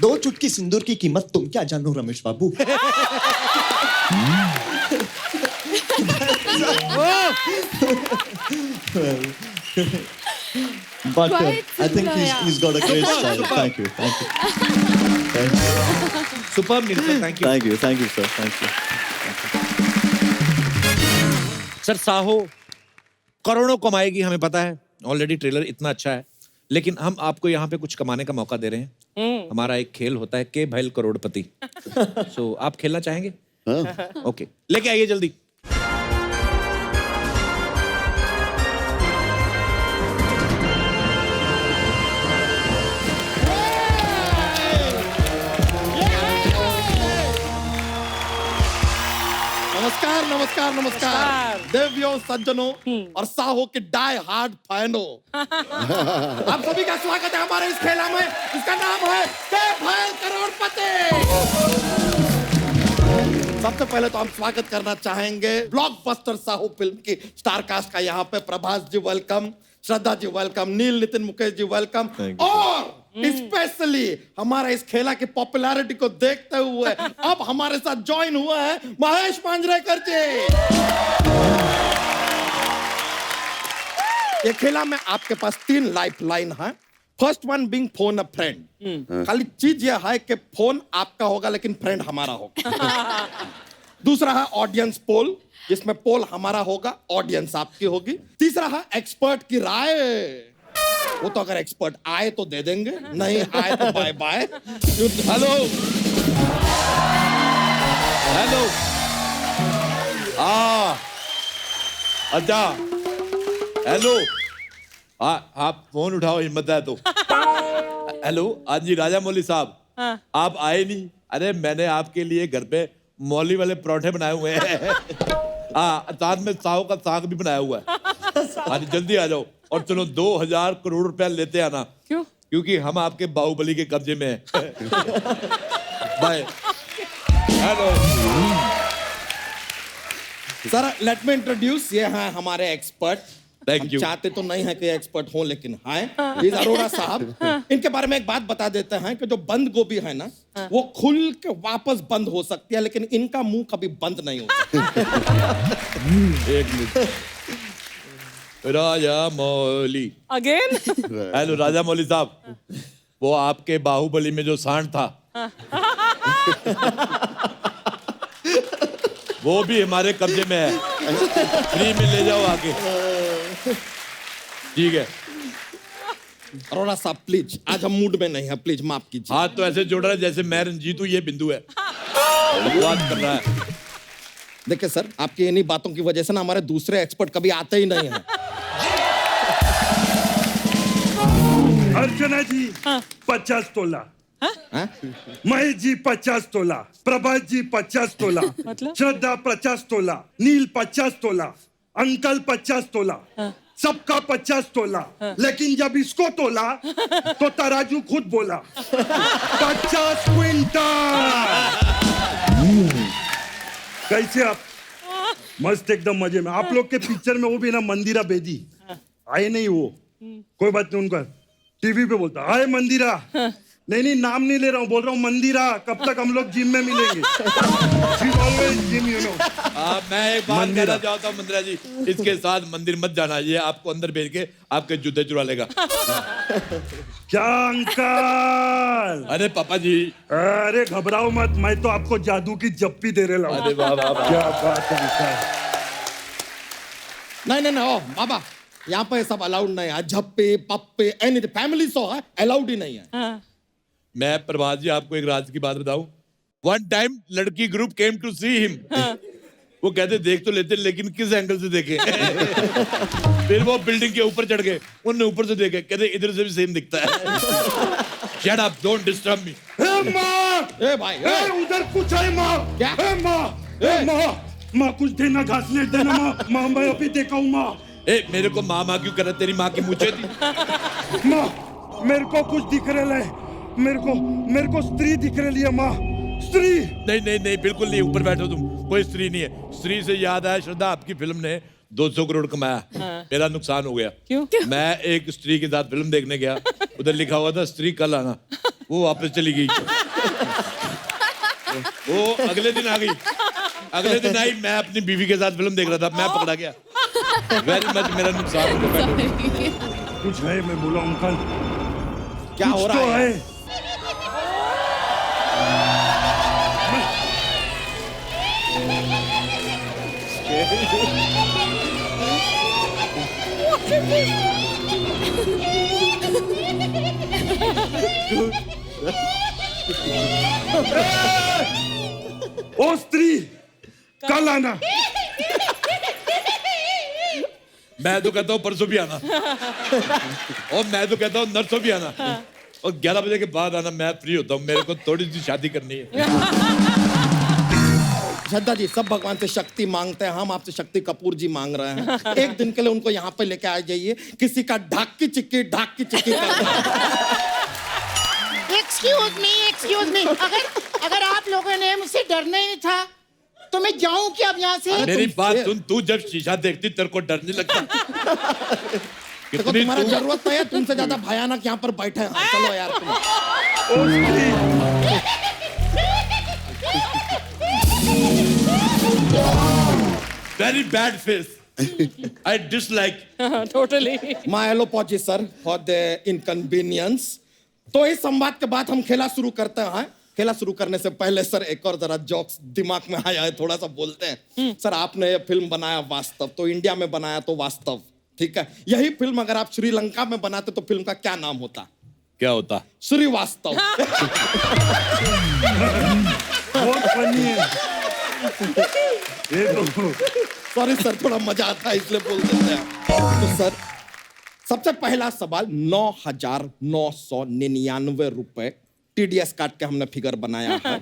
2 चुटकी सिंदूर की कीमत तुम क्या जानो रमेश बाबू. But I think he's got a great style. Thank you. Super Neel sir, thank you. Thank you, sir. Thank you. Sir, Saaho करोड़ों कमाएगी, हमें पता है. ऑलरेडी ट्रेलर इतना अच्छा है, लेकिन हम आपको यहाँ पे कुछ कमाने का मौका दे रहे हैं. हमारा एक खेल होता है के भैल करोड़पति. सो आप खेलना चाहेंगे? ओके, लेके आइए जल्दी. नमस्कार देवियों, सज्जनों और साहो के डाई हार्ड फैनो. आप सभी का स्वागत है हमारे इस खेला में. इसका नाम है के भैल करोड़पति. सबसे पहले तो हम स्वागत करना चाहेंगे ब्लॉकबस्टर साहू फिल्म की स्टार कास्ट का। यहाँ पे प्रभास जी वेलकम, श्रद्धा जी वेलकम, नील नितिन मुकेश जी वेलकम, और स्पेशली हमारा इस खेला की पॉपुलैरिटी को देखते हुए अब हमारे साथ ज्वाइन हुआ है महेश मांजरेकर जी। ये खेला में आपके पास 3 लाइफ लाइन है। फर्स्ट वन बीइंग फोन अ फ्रेंड। खाली चीज ये है कि फोन आपका होगा लेकिन फ्रेंड हमारा होगा। दूसरा है ऑडियंस पोल, जिसमें पोल हमारा होगा, ऑडियंस आपकी होगी। तीसरा है एक्सपर्ट की राय। वो तो अगर एक्सपर्ट आए तो दे देंगे, नहीं आए तो बाय बाय। हेलो हेलो, अच्छा हेलो, आप फोन उठाओ, हिम्मत है तो। हेलो, हाँ जी राजा मौली साहब, आप आए नहीं? अरे मैंने आपके लिए घर पे मौली वाले परोठे बनाए हुए हैं। साथ में साव का साग भी बनाया हुआ है। हाँ जी जल्दी आ जाओ, और चलो 2000 करोड़ रुपया लेते आना। क्यों? क्योंकि हम आपके बाहुबली के कब्जे में हैं। Bye. Hello sir, let me introduce, ये हैं हमारे एक्सपर्ट। Thank you. चाहते तो नहीं है कि एक्सपर्ट हो, लेकिन हैं। ये अरोड़ा साहब। इनके बारे में एक बात बता देते हैं कि जो बंद गोभी है ना, वो खुल के वापस बंद हो सकती है, लेकिन इनका मुंह कभी बंद नहीं होता। एक मिनट। राजा मौली अगेन। हेलो राजा मौली साहब, वो आपके बाहुबली में जो सांड था वो भी हमारे कब्जे में है। फ्री में ले जाओ आके। ठीक है अरोड़ा साहब प्लीज, आज हम मूड में नहीं है, प्लीज माफ कीजिए। हाथ तो ऐसे जोड़ रहा है जैसे मैं रंजीत हूँ, ये बिंदु है। बात कर रहा है। देखिए सर, आपकी इन्हीं बातों की वजह से ना हमारे दूसरे एक्सपर्ट कभी आते ही नहीं हैं। अर्चना जी 50 तोला, महेश जी 50 तोला, प्रभास जी 50 तोला, श्रद्धा 50 तोला, नील 50 तोला, अंकल 50 तोला, सबका 50 तोला। लेकिन जब इसको तोला तो तराजू खुद बोला 50 क्विंटल। कैसे आप? मस्त एकदम मजे में। आप लोग के पिक्चर में वो भी ना मंदिरा बेदी आए नहीं, वो कोई बात नहीं, उनका टीवी पे बोलता आए मंदिरा। नहीं नाम नहीं ले रहा हूँ, बोल रहा हूँ मंदिरा। कब तक हम लोग जिम में मिलेंगे? Gym, you know. मैं एक बात कहना चाहता हूँ मंदिरा जी, इसके साथ मंदिर मत जाना, ये आपको अंदर भेज के आपके जूते चुरा लेगा। क्या अंकल? अरे पापा जी, अरे घबराओ मत, मैं तो आपको जादू की जप्पी दे रहा हूँ। अरे वाह वाह वाह, क्या बात है। नहीं ओ बाबा, यहाँ पे सब अलाउड नहीं है। झप्पे पप्पे एनीथिंग, फैमिली शो है, अलाउड ही नहीं है। मैं प्रभात जी आपको एक राज की बात बताऊं। वन टाइम लड़की group came to see him. वो कहते देख तो लेते, लेकिन किस एंगल से देखें। फिर वो बिल्डिंग के ऊपर चढ़ गए, उन्होंने ऊपर से देखे, कहते इधर से भी सेम दिखता है। Shut up, don't disturb me. माँ, भाई उधर कुछ है माँ। क्या? माँ कुछ देना, घास लेट देना माँ। मैं अभी देखा हूँ माँ। मेरे को माँ क्यों कर रहा? तेरी माँ की मूछें थी। माँ मेरे को कुछ दिख रहा है, मेरे को स्त्री दिख रही है माँ। स्त्री? नहीं बिल्कुल नहीं, ऊपर बैठो तुम, कोई स्त्री नहीं है। स्त्री से याद आया, श्रद्धा आपकी फिल्म ने 200 करोड़ कमाया। मेरा नुकसान हो गया। क्यों? मैं एक स्त्री के साथ फिल्म देखने गया, उधर लिखा हुआ था स्त्री कल आना, वो वापस चली गई। वो अगले दिन आ गई। अगले दिन आई, मैं अपनी बीवी के साथ फिल्म देख रहा था, मैं पकड़ा गया। वेरी मच मेरा नुकसान हो गया। कुछ है? मैं बोला अंकल क्या हो रहा है? ओ स्त्री कल आना। मैं तो कहता हूँ परसों भी आना। और मैं तो कहता हूँ नरसों भी आना। और 11 बजे के बाद आना, मैं फ्री होता हूँ, मेरे को थोड़ी सी शादी करनी है। श्रद्धा जी सब भगवान से शक्ति मांगते हैं, हम आपसे शक्ति कपूर जी मांग रहे हैं। एक दिन के लिए उनको यहाँ पे लेके आ जाइए, किसी का ढाकी चिक्की एक्सक्यूज मी, अगर आप लोगों ने मुझसे डरना ही नहीं था तो मैं जाऊं क्या अब यहाँ से? मेरी बात सुन, तू जब शीशा देखती तेरे को डर नहीं लगता? देखो तुम्हारा जरूरत नहीं है, तुमसे ज्यादा भयानक यहाँ पर बैठे हैं। चलो यार तुम। Very bad face. I dislike. Totally. My apologies sir for the inconvenience. तो इस संवाद के बाद हम खेला शुरू करते हैं। खेला शुरू करने से पहले सर एक और जरा जोक्स दिमाग में आया है, थोड़ा सा बोलते हैं। सर आपने ये फिल्म बनाया वास्तव, तो इंडिया में बनाया तो वास्तव, ठीक है। यही फिल्म अगर आप श्रीलंका में बनाते तो फिल्म का क्या नाम होता? क्या होता? श्रीवास्तव। बहुत फनी है ये तो। सॉरी सर, थोड़ा मजा आता है इसलिए बोल देते हैं। तो सर सबसे पहला सवाल 9,999 रुपए TDS काट के हमने फिगर बनाया है।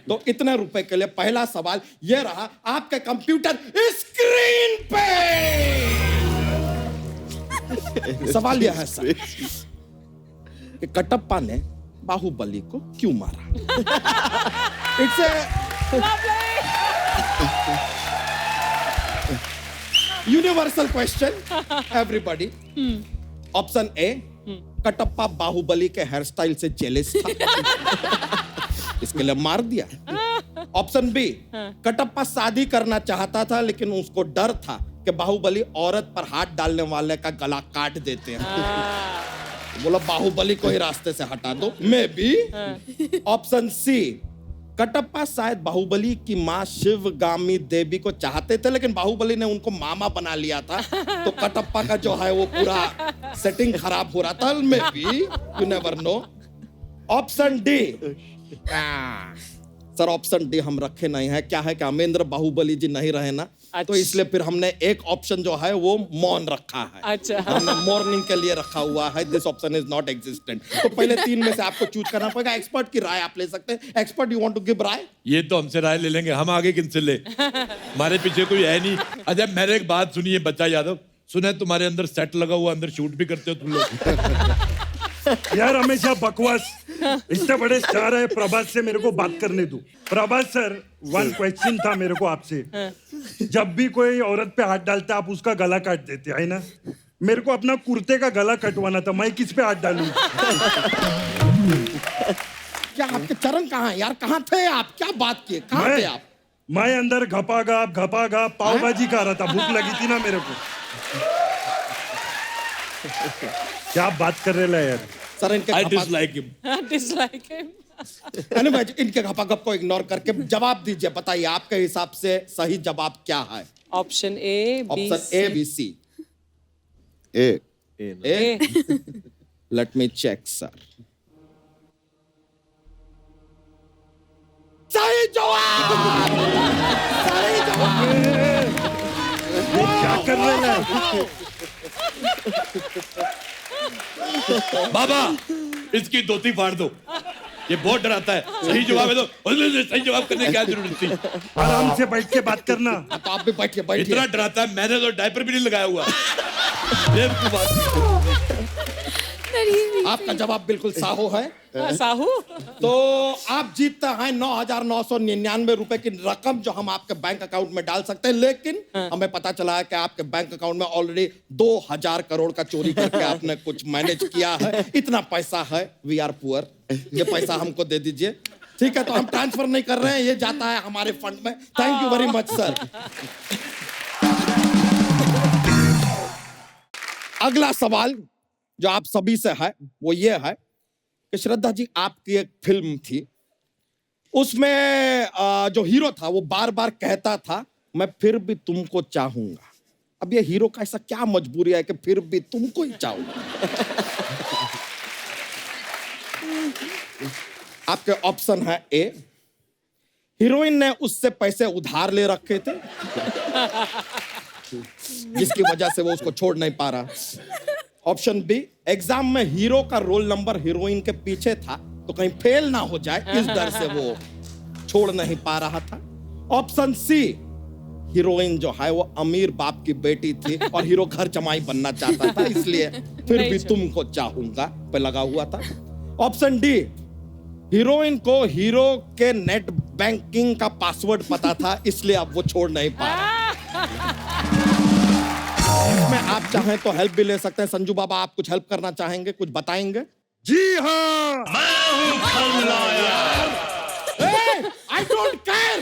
तो इतने रुपए के लिए पहला सवाल ये रहा आपके कंप्यूटर स्क्रीन पे। सवाल यह है सर कि कटप्पा ने बाहुबली को क्यों मारा? It's universal question everybody. Option A, Kattappa Baahubali के हेयर स्टाइल से जेलस था, इसके लिए मार दिया। ऑप्शन बी, कटप्पा शादी करना चाहता था लेकिन उसको डर था कि बाहुबली औरत पर हाथ डालने वाले का गला काट देते हैं, बोला बाहुबली को ही रास्ते से हटा दो। Maybe. Option C, Kattappa शायद बाहुबली की माँ शिवगामी देवी को चाहते थे लेकिन बाहुबली ने उनको मामा बना लिया था, तो कटप्पा का जो है वो पूरा सेटिंग खराब हो रहा था। May be, you never know. Option D, sir option D हम रखे नहीं है। क्या है कि अमेंद्र बाहुबली जी नहीं रहे ना, तो इसलिए फिर हमने एक ऑप्शन जो है वो मौन रखा है। अच्छा। हमने मॉर्निंग के लिए रखा हुआ है। This option is not existent. तो पहले 3 में से आपको चूज करना पड़ेगा। एक्सपर्ट की राय आप ले सकते हैं। Expert, you want to give राय? ये तो हमसे राय ले लेंगे, हम आगे किनसे ले? हमारे पीछे कोई है नहीं। अच्छा मेरे एक बात सुनिए बच्चा यादव, सुने तुम्हारे अंदर सेट लगा हुआ, अंदर शूट भी करते हो तुम लोग? यार हमेशा बकवास। इतने बड़े स्टार है, प्रभास से मेरे को बात करने दो। प्रभास सर, 1 क्वेश्चन था मेरे को आपसे। जब भी कोई औरत पे हाथ डालता आप उसका गला काट देते है ना? मेरे को अपना कुर्ते का गला कटवाना था, मैं किस पे हाथ डालूं? क्या आपके चरण कहाँ है यार? कहाँ थे आप? क्या बात किए? कहाँ थे आप? मैं अंदर घपाघप पाव भाजी खा रहा था, भूख लगी थी ना मेरे को। क्या बात कर रहे हैं यार? सर इनके I dislike him. Dislike him. इनके घपाघप को इग्नोर करके जवाब दीजिए। बताइए आपके हिसाब से सही जवाब क्या है? Option A, option A, B, C. A. Let me check sir. सही जवाब! सही जवाब! क्या कर रहे हैं? बाबा इसकी धोती फाड़ दो, ये बहुत डराता है। सही जवाब है तो सही जवाब करने की क्या जरूरत थी? आराम से बैठ के बात करना। तो आप भी बैठिए। इतना डराता है, मैंने तो डायपर भी नहीं लगाया हुआ। आपका जवाब बिल्कुल साहू है। साहू? तो आप जीतते हैं 9,999 रुपए की रकम जो हम आपके बैंक अकाउंट में डाल सकते हैं, लेकिन हमें पता चला है कि आपके बैंक अकाउंट में ऑलरेडी 2,000 करोड़ का चोरी करके आपने कुछ मैनेज किया है। इतना पैसा है, वी आर पुअर, ये पैसा हमको दे दीजिए। ठीक है, तो हम ट्रांसफर नहीं कर रहे हैं, ये जाता है हमारे फंड में। Thank you very much sir. अगला सवाल जो आप सभी से है वो ये है कि श्रद्धा जी, आपकी एक फिल्म थी, उसमें जो हीरो था वो बार बार कहता था मैं फिर भी तुमको चाहूंगा। अब ये हीरो का ऐसा क्या मजबूरी है कि फिर भी तुमको ही चाहूंगा? आपके ऑप्शन है ए, हीरोइन ने उससे पैसे उधार ले रखे थे जिसकी वजह से वो उसको छोड़ नहीं पा रहा। ऑप्शन बी, एग्जाम में हीरो का रोल नंबर हीरोइन के पीछे था तो कहीं फेल ना हो जाए, इस डर से वो छोड़ नहीं पा रहा था। ऑप्शन सी, हीरोइन जो है वो अमीर बाप की बेटी थी और हीरो घर जमाई बनना चाहता था, इसलिए फिर भी तुमको चाहूंगा पे लगा हुआ था। ऑप्शन डी, हीरोइन को हीरो के नेट बैंकिंग का पासवर्ड पता था, इसलिए अब वो छोड़ नहीं पा रहा। इसमें आप चाहें तो हेल्प भी ले सकते हैं। संजू बाबा, आप कुछ हेल्प करना चाहेंगे, कुछ बताएंगे? जी हाँ, I don't care.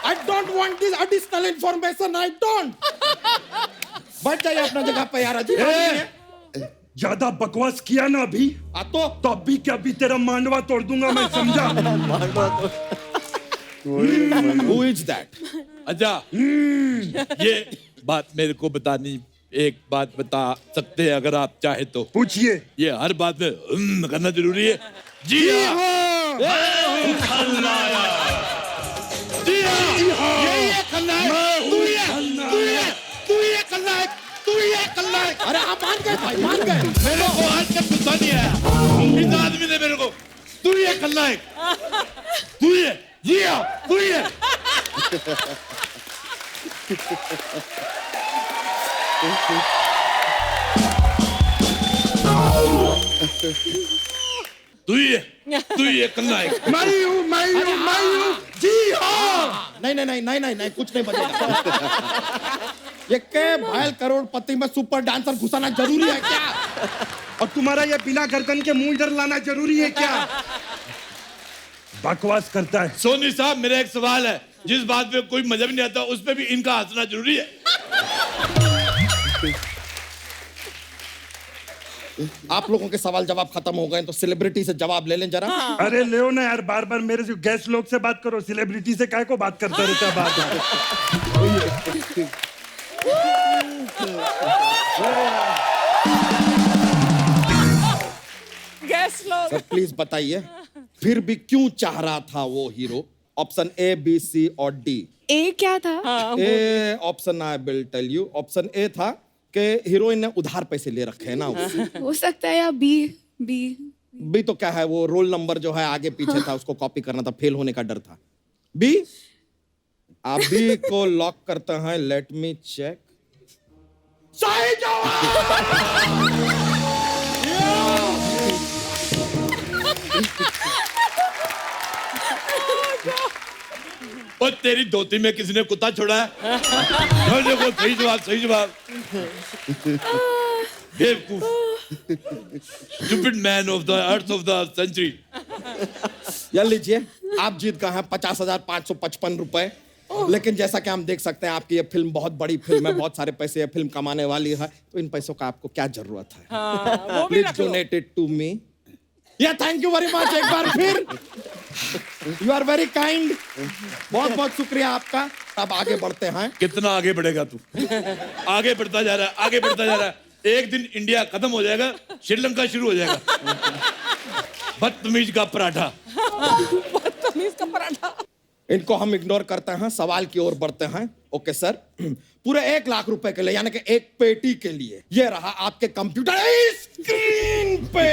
I don't want this additional information. I don't. बैठ जाइए अपना जगह पे यार। अजीब आदमी है। ज्यादा बकवास किया ना अभी तो अभी क्या अभी तेरा मांडवा तोड़ दूंगा मैं, समझा? Who is that? अच्छा, ये बात मेरे को बतानी, एक बात बता सकते हैं अगर आप चाहे तो? पूछिए। ये हर बात में करना जरूरी है? जी हाँ, यही है खलनायक। तू ये खलनायक, तू ये खलनायक। अरे आप मान गए भाई, मान गए। मेरे को आज तक गुस्सा नहीं आया इस आदमी ने मेरे को। तू ये खलनायक, तू ये, जी हाँ, तू ये। तू ये खलनायक। मैं हूँ, जी हाँ। नहीं, कुछ नहीं बचेगा। ये के भायल करोड़पति में सुपर डांसर घुसाना जरूरी है क्या? और तुम्हारा ये बिना गर्दन के मुंह इधर लाना जरूरी है क्या? बकवास करता है। सोनी साहब, मेरा एक सवाल है, जिस बात पे कोई मजा भी नहीं आता उस पे भी इनका हंसना जरूरी है? आप लोगों के सवाल जवाब खत्म हो गए तो सेलिब्रिटी से जवाब ले लें जरा। अरे ले ना यार, बार बार मेरे से गेस्ट लोग से बात करो, सेलिब्रिटी से काहे को बात करता रहता है बात? गेस्ट लोग। सर प्लीज बताइए, फिर भी क्यों चाह रहा था वो hero? Option A, B, C और डी। ए क्या था? A option I will tell you. Option A था कि हीरोइन ने उधार पैसे ले रखे हैं ना उससे। हो सकता है, या बी। बी तो क्या है, वो रोल नंबर जो है आगे पीछे था, उसको कॉपी करना था, फेल होने का डर था। बी, आप बी को लॉक करते हैं। Let me check. सही जवाब। और तेरी धोती में किसी ने कुत्ता छोड़ा है? देखो, सही जवाब, सही जवाब। बेवकूफ, stupid man of the earth of the century. ये लीजिए, आप जीत गए हैं 50,555 रुपए। लेकिन जैसा कि हम देख सकते हैं, आपकी ये फिल्म बहुत बड़ी फिल्म है, बहुत सारे पैसे ये फिल्म कमाने वाली है, तो इन पैसों का आपको क्या जरूरत है? Please donate it to me. या थैंक यू वेरी मच एक बार फिर। You are very kind. बहुत बहुत शुक्रिया आपका। अब आगे बढ़ते हैं। कितना आगे बढ़ेगा तू? आगे बढ़ता जा रहा है, आगे बढ़ता जा रहा है। एक दिन इंडिया खत्म हो जाएगा, श्रीलंका शुरू हो जाएगा। बदतमीज का पराठा। बदतमीज का पराठा। इनको हम इग्नोर करते हैं, सवाल की ओर बढ़ते हैं। ओके सर, पूरे 1 लाख रुपए के लिए, यानी कि एक पेटी के लिए, ये रहा आपके कंप्यूटर स्क्रीन पे।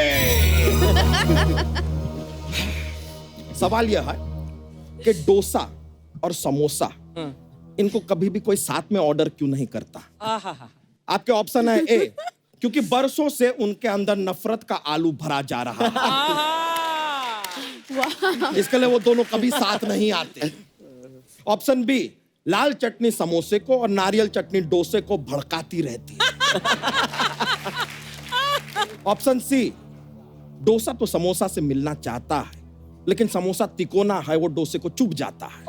सवाल यह है कि डोसा और समोसा, इनको कभी भी कोई साथ में ऑर्डर क्यों नहीं करता? आपके ऑप्शन है ए, क्योंकि बरसों से उनके अंदर नफरत का आलू भरा जा रहा है, इसके लिए वो दोनों कभी साथ नहीं आते। ऑप्शन बी, लाल चटनी समोसे को और नारियल चटनी डोसे को भड़काती रहती है। ऑप्शन सी, डोसा तो समोसा से मिलना चाहता है, लेकिन समोसा तिकोना है, वो डोसे को चुभ जाता है,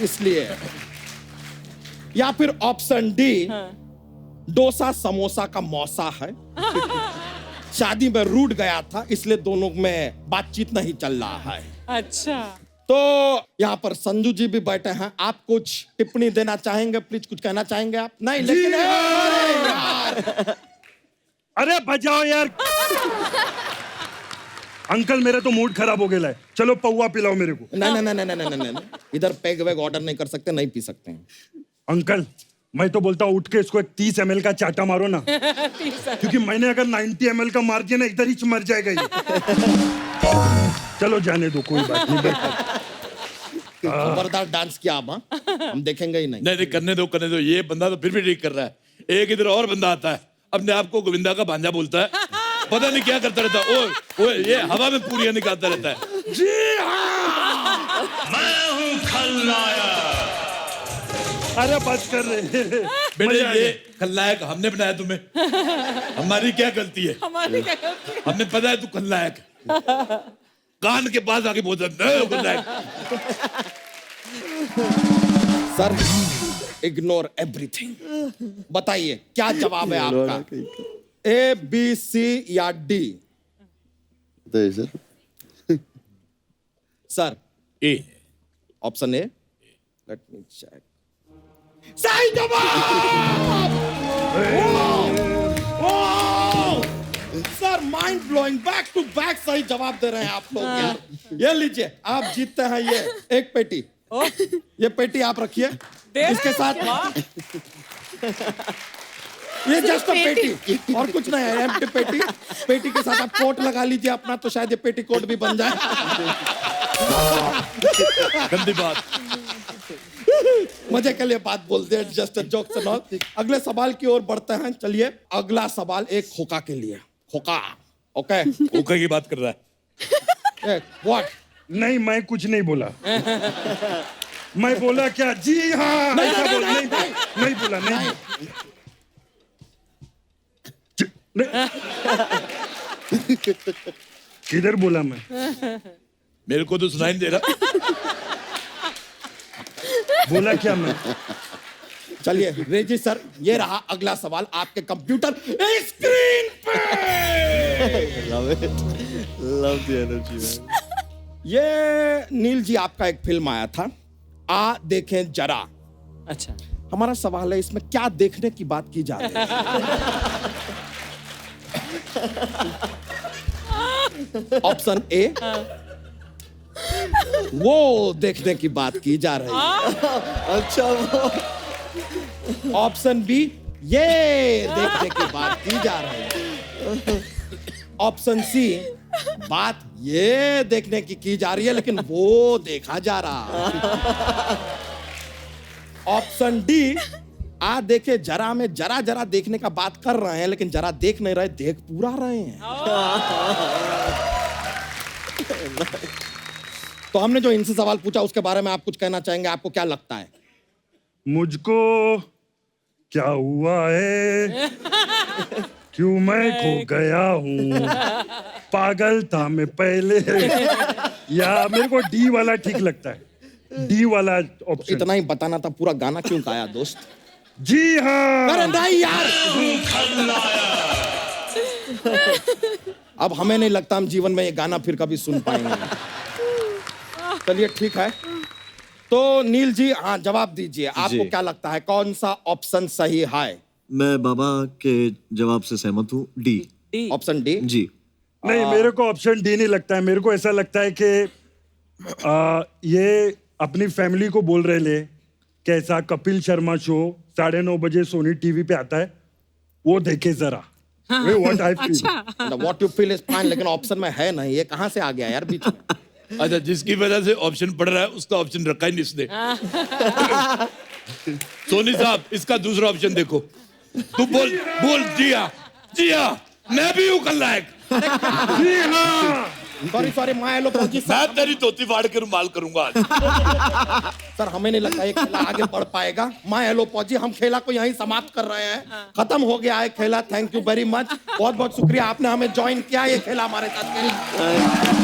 इसलिए। या फिर ऑप्शन डी, डोसा समोसा का मौसा है, शादी में रूठ गया था, इसलिए दोनों में बातचीत नहीं चल रहा है। अच्छा, तो यहाँ पर संजू जी भी बैठे हैं। आप कुछ टिप्पणी देना चाहेंगे? प्लीज कुछ कहना चाहेंगे आप? नहीं, लेकिन अरे बजाओ यार। अंकल, मेरा तो मूड खराब हो गया है, चलो पौवा पिलाओ मेरे को। नहीं, इधर पैग वैग ऑर्डर नहीं कर सकते, नहीं पी सकते हैं। अंकल, मैं तो बोलता हूँ उठ के इसको एक 30 ml का चाटा मारो ना, क्योंकि मैंने अगर 90 ml का मार दिया ना, इधर ही मर जाएगा ये। चलो जाने दो, कोई बात नहीं। जबरदस्त डांस किया आप, हम देखेंगे ही नहीं। नहीं, करने दो, करने दो। ये बंदा तो फिर भी ठीक कर रहा है। एक इधर और बंदा आता है, अपने आप को गोविंदा का भांजा बोलता है, पता नहीं क्या करता रहता है। ओ, ये हवा में पूरियां निकालता रहता है। जी हाँ, मैं हूँ खलनायक। अरे बस कर रहे बेटे ये खलनायक हमने बनाया तुम्हें, हमारी क्या गलती है? हमारी क्या गलती है? हमें पता है तू खलनायक है। कान के पास आके बोल सकते हैं खलनायक। सर इग्नोर एवरीथिंग, बताइए क्या जवाब है आपका? A, B, C या D? बताइए sir. Sir A option A. Let me check. सही जवाब! Sir mind blowing, back to back सही जवाब दे रहे हैं आप लोग यार। ये लीजिए, आप जीतते हैं ये एक पेटी। ये पेटी आप रखिए इसके साथ। ये जस्ट पेटी और कुछ नहीं है, एम्प्टी पेटी। पेटी के साथ आप कोट लगा लीजिए अपना, तो शायद ये पेटी कोट भी बन जाए। गंदी बात। मजे के लिए बात बोलते हैं, जस्ट जोक्स एंड ऑल। अगले सवाल की ओर बढ़ते हैं। चलिए अगला सवाल एक खोका के लिए। खोका, ओके? खोखे की बात कर रहा है। व्हाट? नहीं, मैं कुछ नहीं बोला। मैं बोला क्या? जी हाँ। नहीं, ऐसा नहीं, बोल, नहीं, नहीं बोला, नहीं। किधर बोला मैं? मेरे को तो सुनाई नहीं दे रहा। बोला क्या मैं? चलिए रेजी सर, ये रहा अगला सवाल आपके कंप्यूटर स्क्रीन पे। Love it, love the energy man. ये नील जी आपका एक फिल्म आया था, आ देखें जरा। अच्छा, हमारा सवाल है इसमें क्या देखने की बात की जा रही है? ऑप्शन ए, वो देखने की बात की जा रही है। अच्छा वो। ऑप्शन बी, ये देखने की बात की जा रही है। ऑप्शन सी, बात ये देखने की जा रही है लेकिन वो देखा जा रहा है। ऑप्शन डी, आ देखे जरा में जरा जरा देखने का बात कर रहे हैं लेकिन जरा देख नहीं रहे, देख पूरा रहे हैं। तो हमने जो इनसे सवाल पूछा उसके बारे में आप कुछ कहना चाहेंगे? आपको क्या लगता है? मुझको क्या हुआ है, क्यों मैं खो गया हूँ, पागल था मैं पहले, या मेरे को डी वाला ठीक लगता है, डी वाला ऑप्शन। इतना ही बताना था, पूरा गाना क्यों गाया दोस्त? जी हाँ। अरे नहीं यार, अब हमें नहीं लगता हम जीवन में ये गाना फिर कभी सुन पाएंगे। चलिए ठीक है, तो नील जी हाँ जवाब दीजिए, आपको क्या लगता है कौन सा ऑप्शन सही है? मैं बाबा के जवाब से सहमत हूँ, डी। Option D? जी। नहीं, मेरे को ऑप्शन डी नहीं लगता है। मेरे को ऐसा लगता है कि ये अपनी फैमिली को बोल रहे ले, कैसा कपिल शर्मा शो 9:30 बजे सोनी टीवी पे आता है, वो देखे जरा। What I feel, what you feel is fine, लेकिन ऑप्शन में है नहीं, ये कहाँ से आ गया यार बीच में? अच्छा, जिसकी वजह से ऑप्शन पढ़ रहा है उसका ऑप्शन रखा ही नहीं इसने। सोनी साहब, इसका दूसरा ऑप्शन देखो। तू बोल बोल। जी हाँ, मैं भी हूँ खलनायक। जी हाँ। सॉरी माय लोपोजी सर, मैं तेरी धोती फाड़ के रुमाल करूंगा आज। सर हमें नहीं लगता ये खेला आगे बढ़ पाएगा। माय लोपोजी, हम खेला को यहीं समाप्त कर रहे हैं, खत्म हो गया है खेला। थैंक यू वेरी मच, बहुत बहुत शुक्रिया आपने हमें ज्वाइन किया, ये खेला हमारे साथ खेला।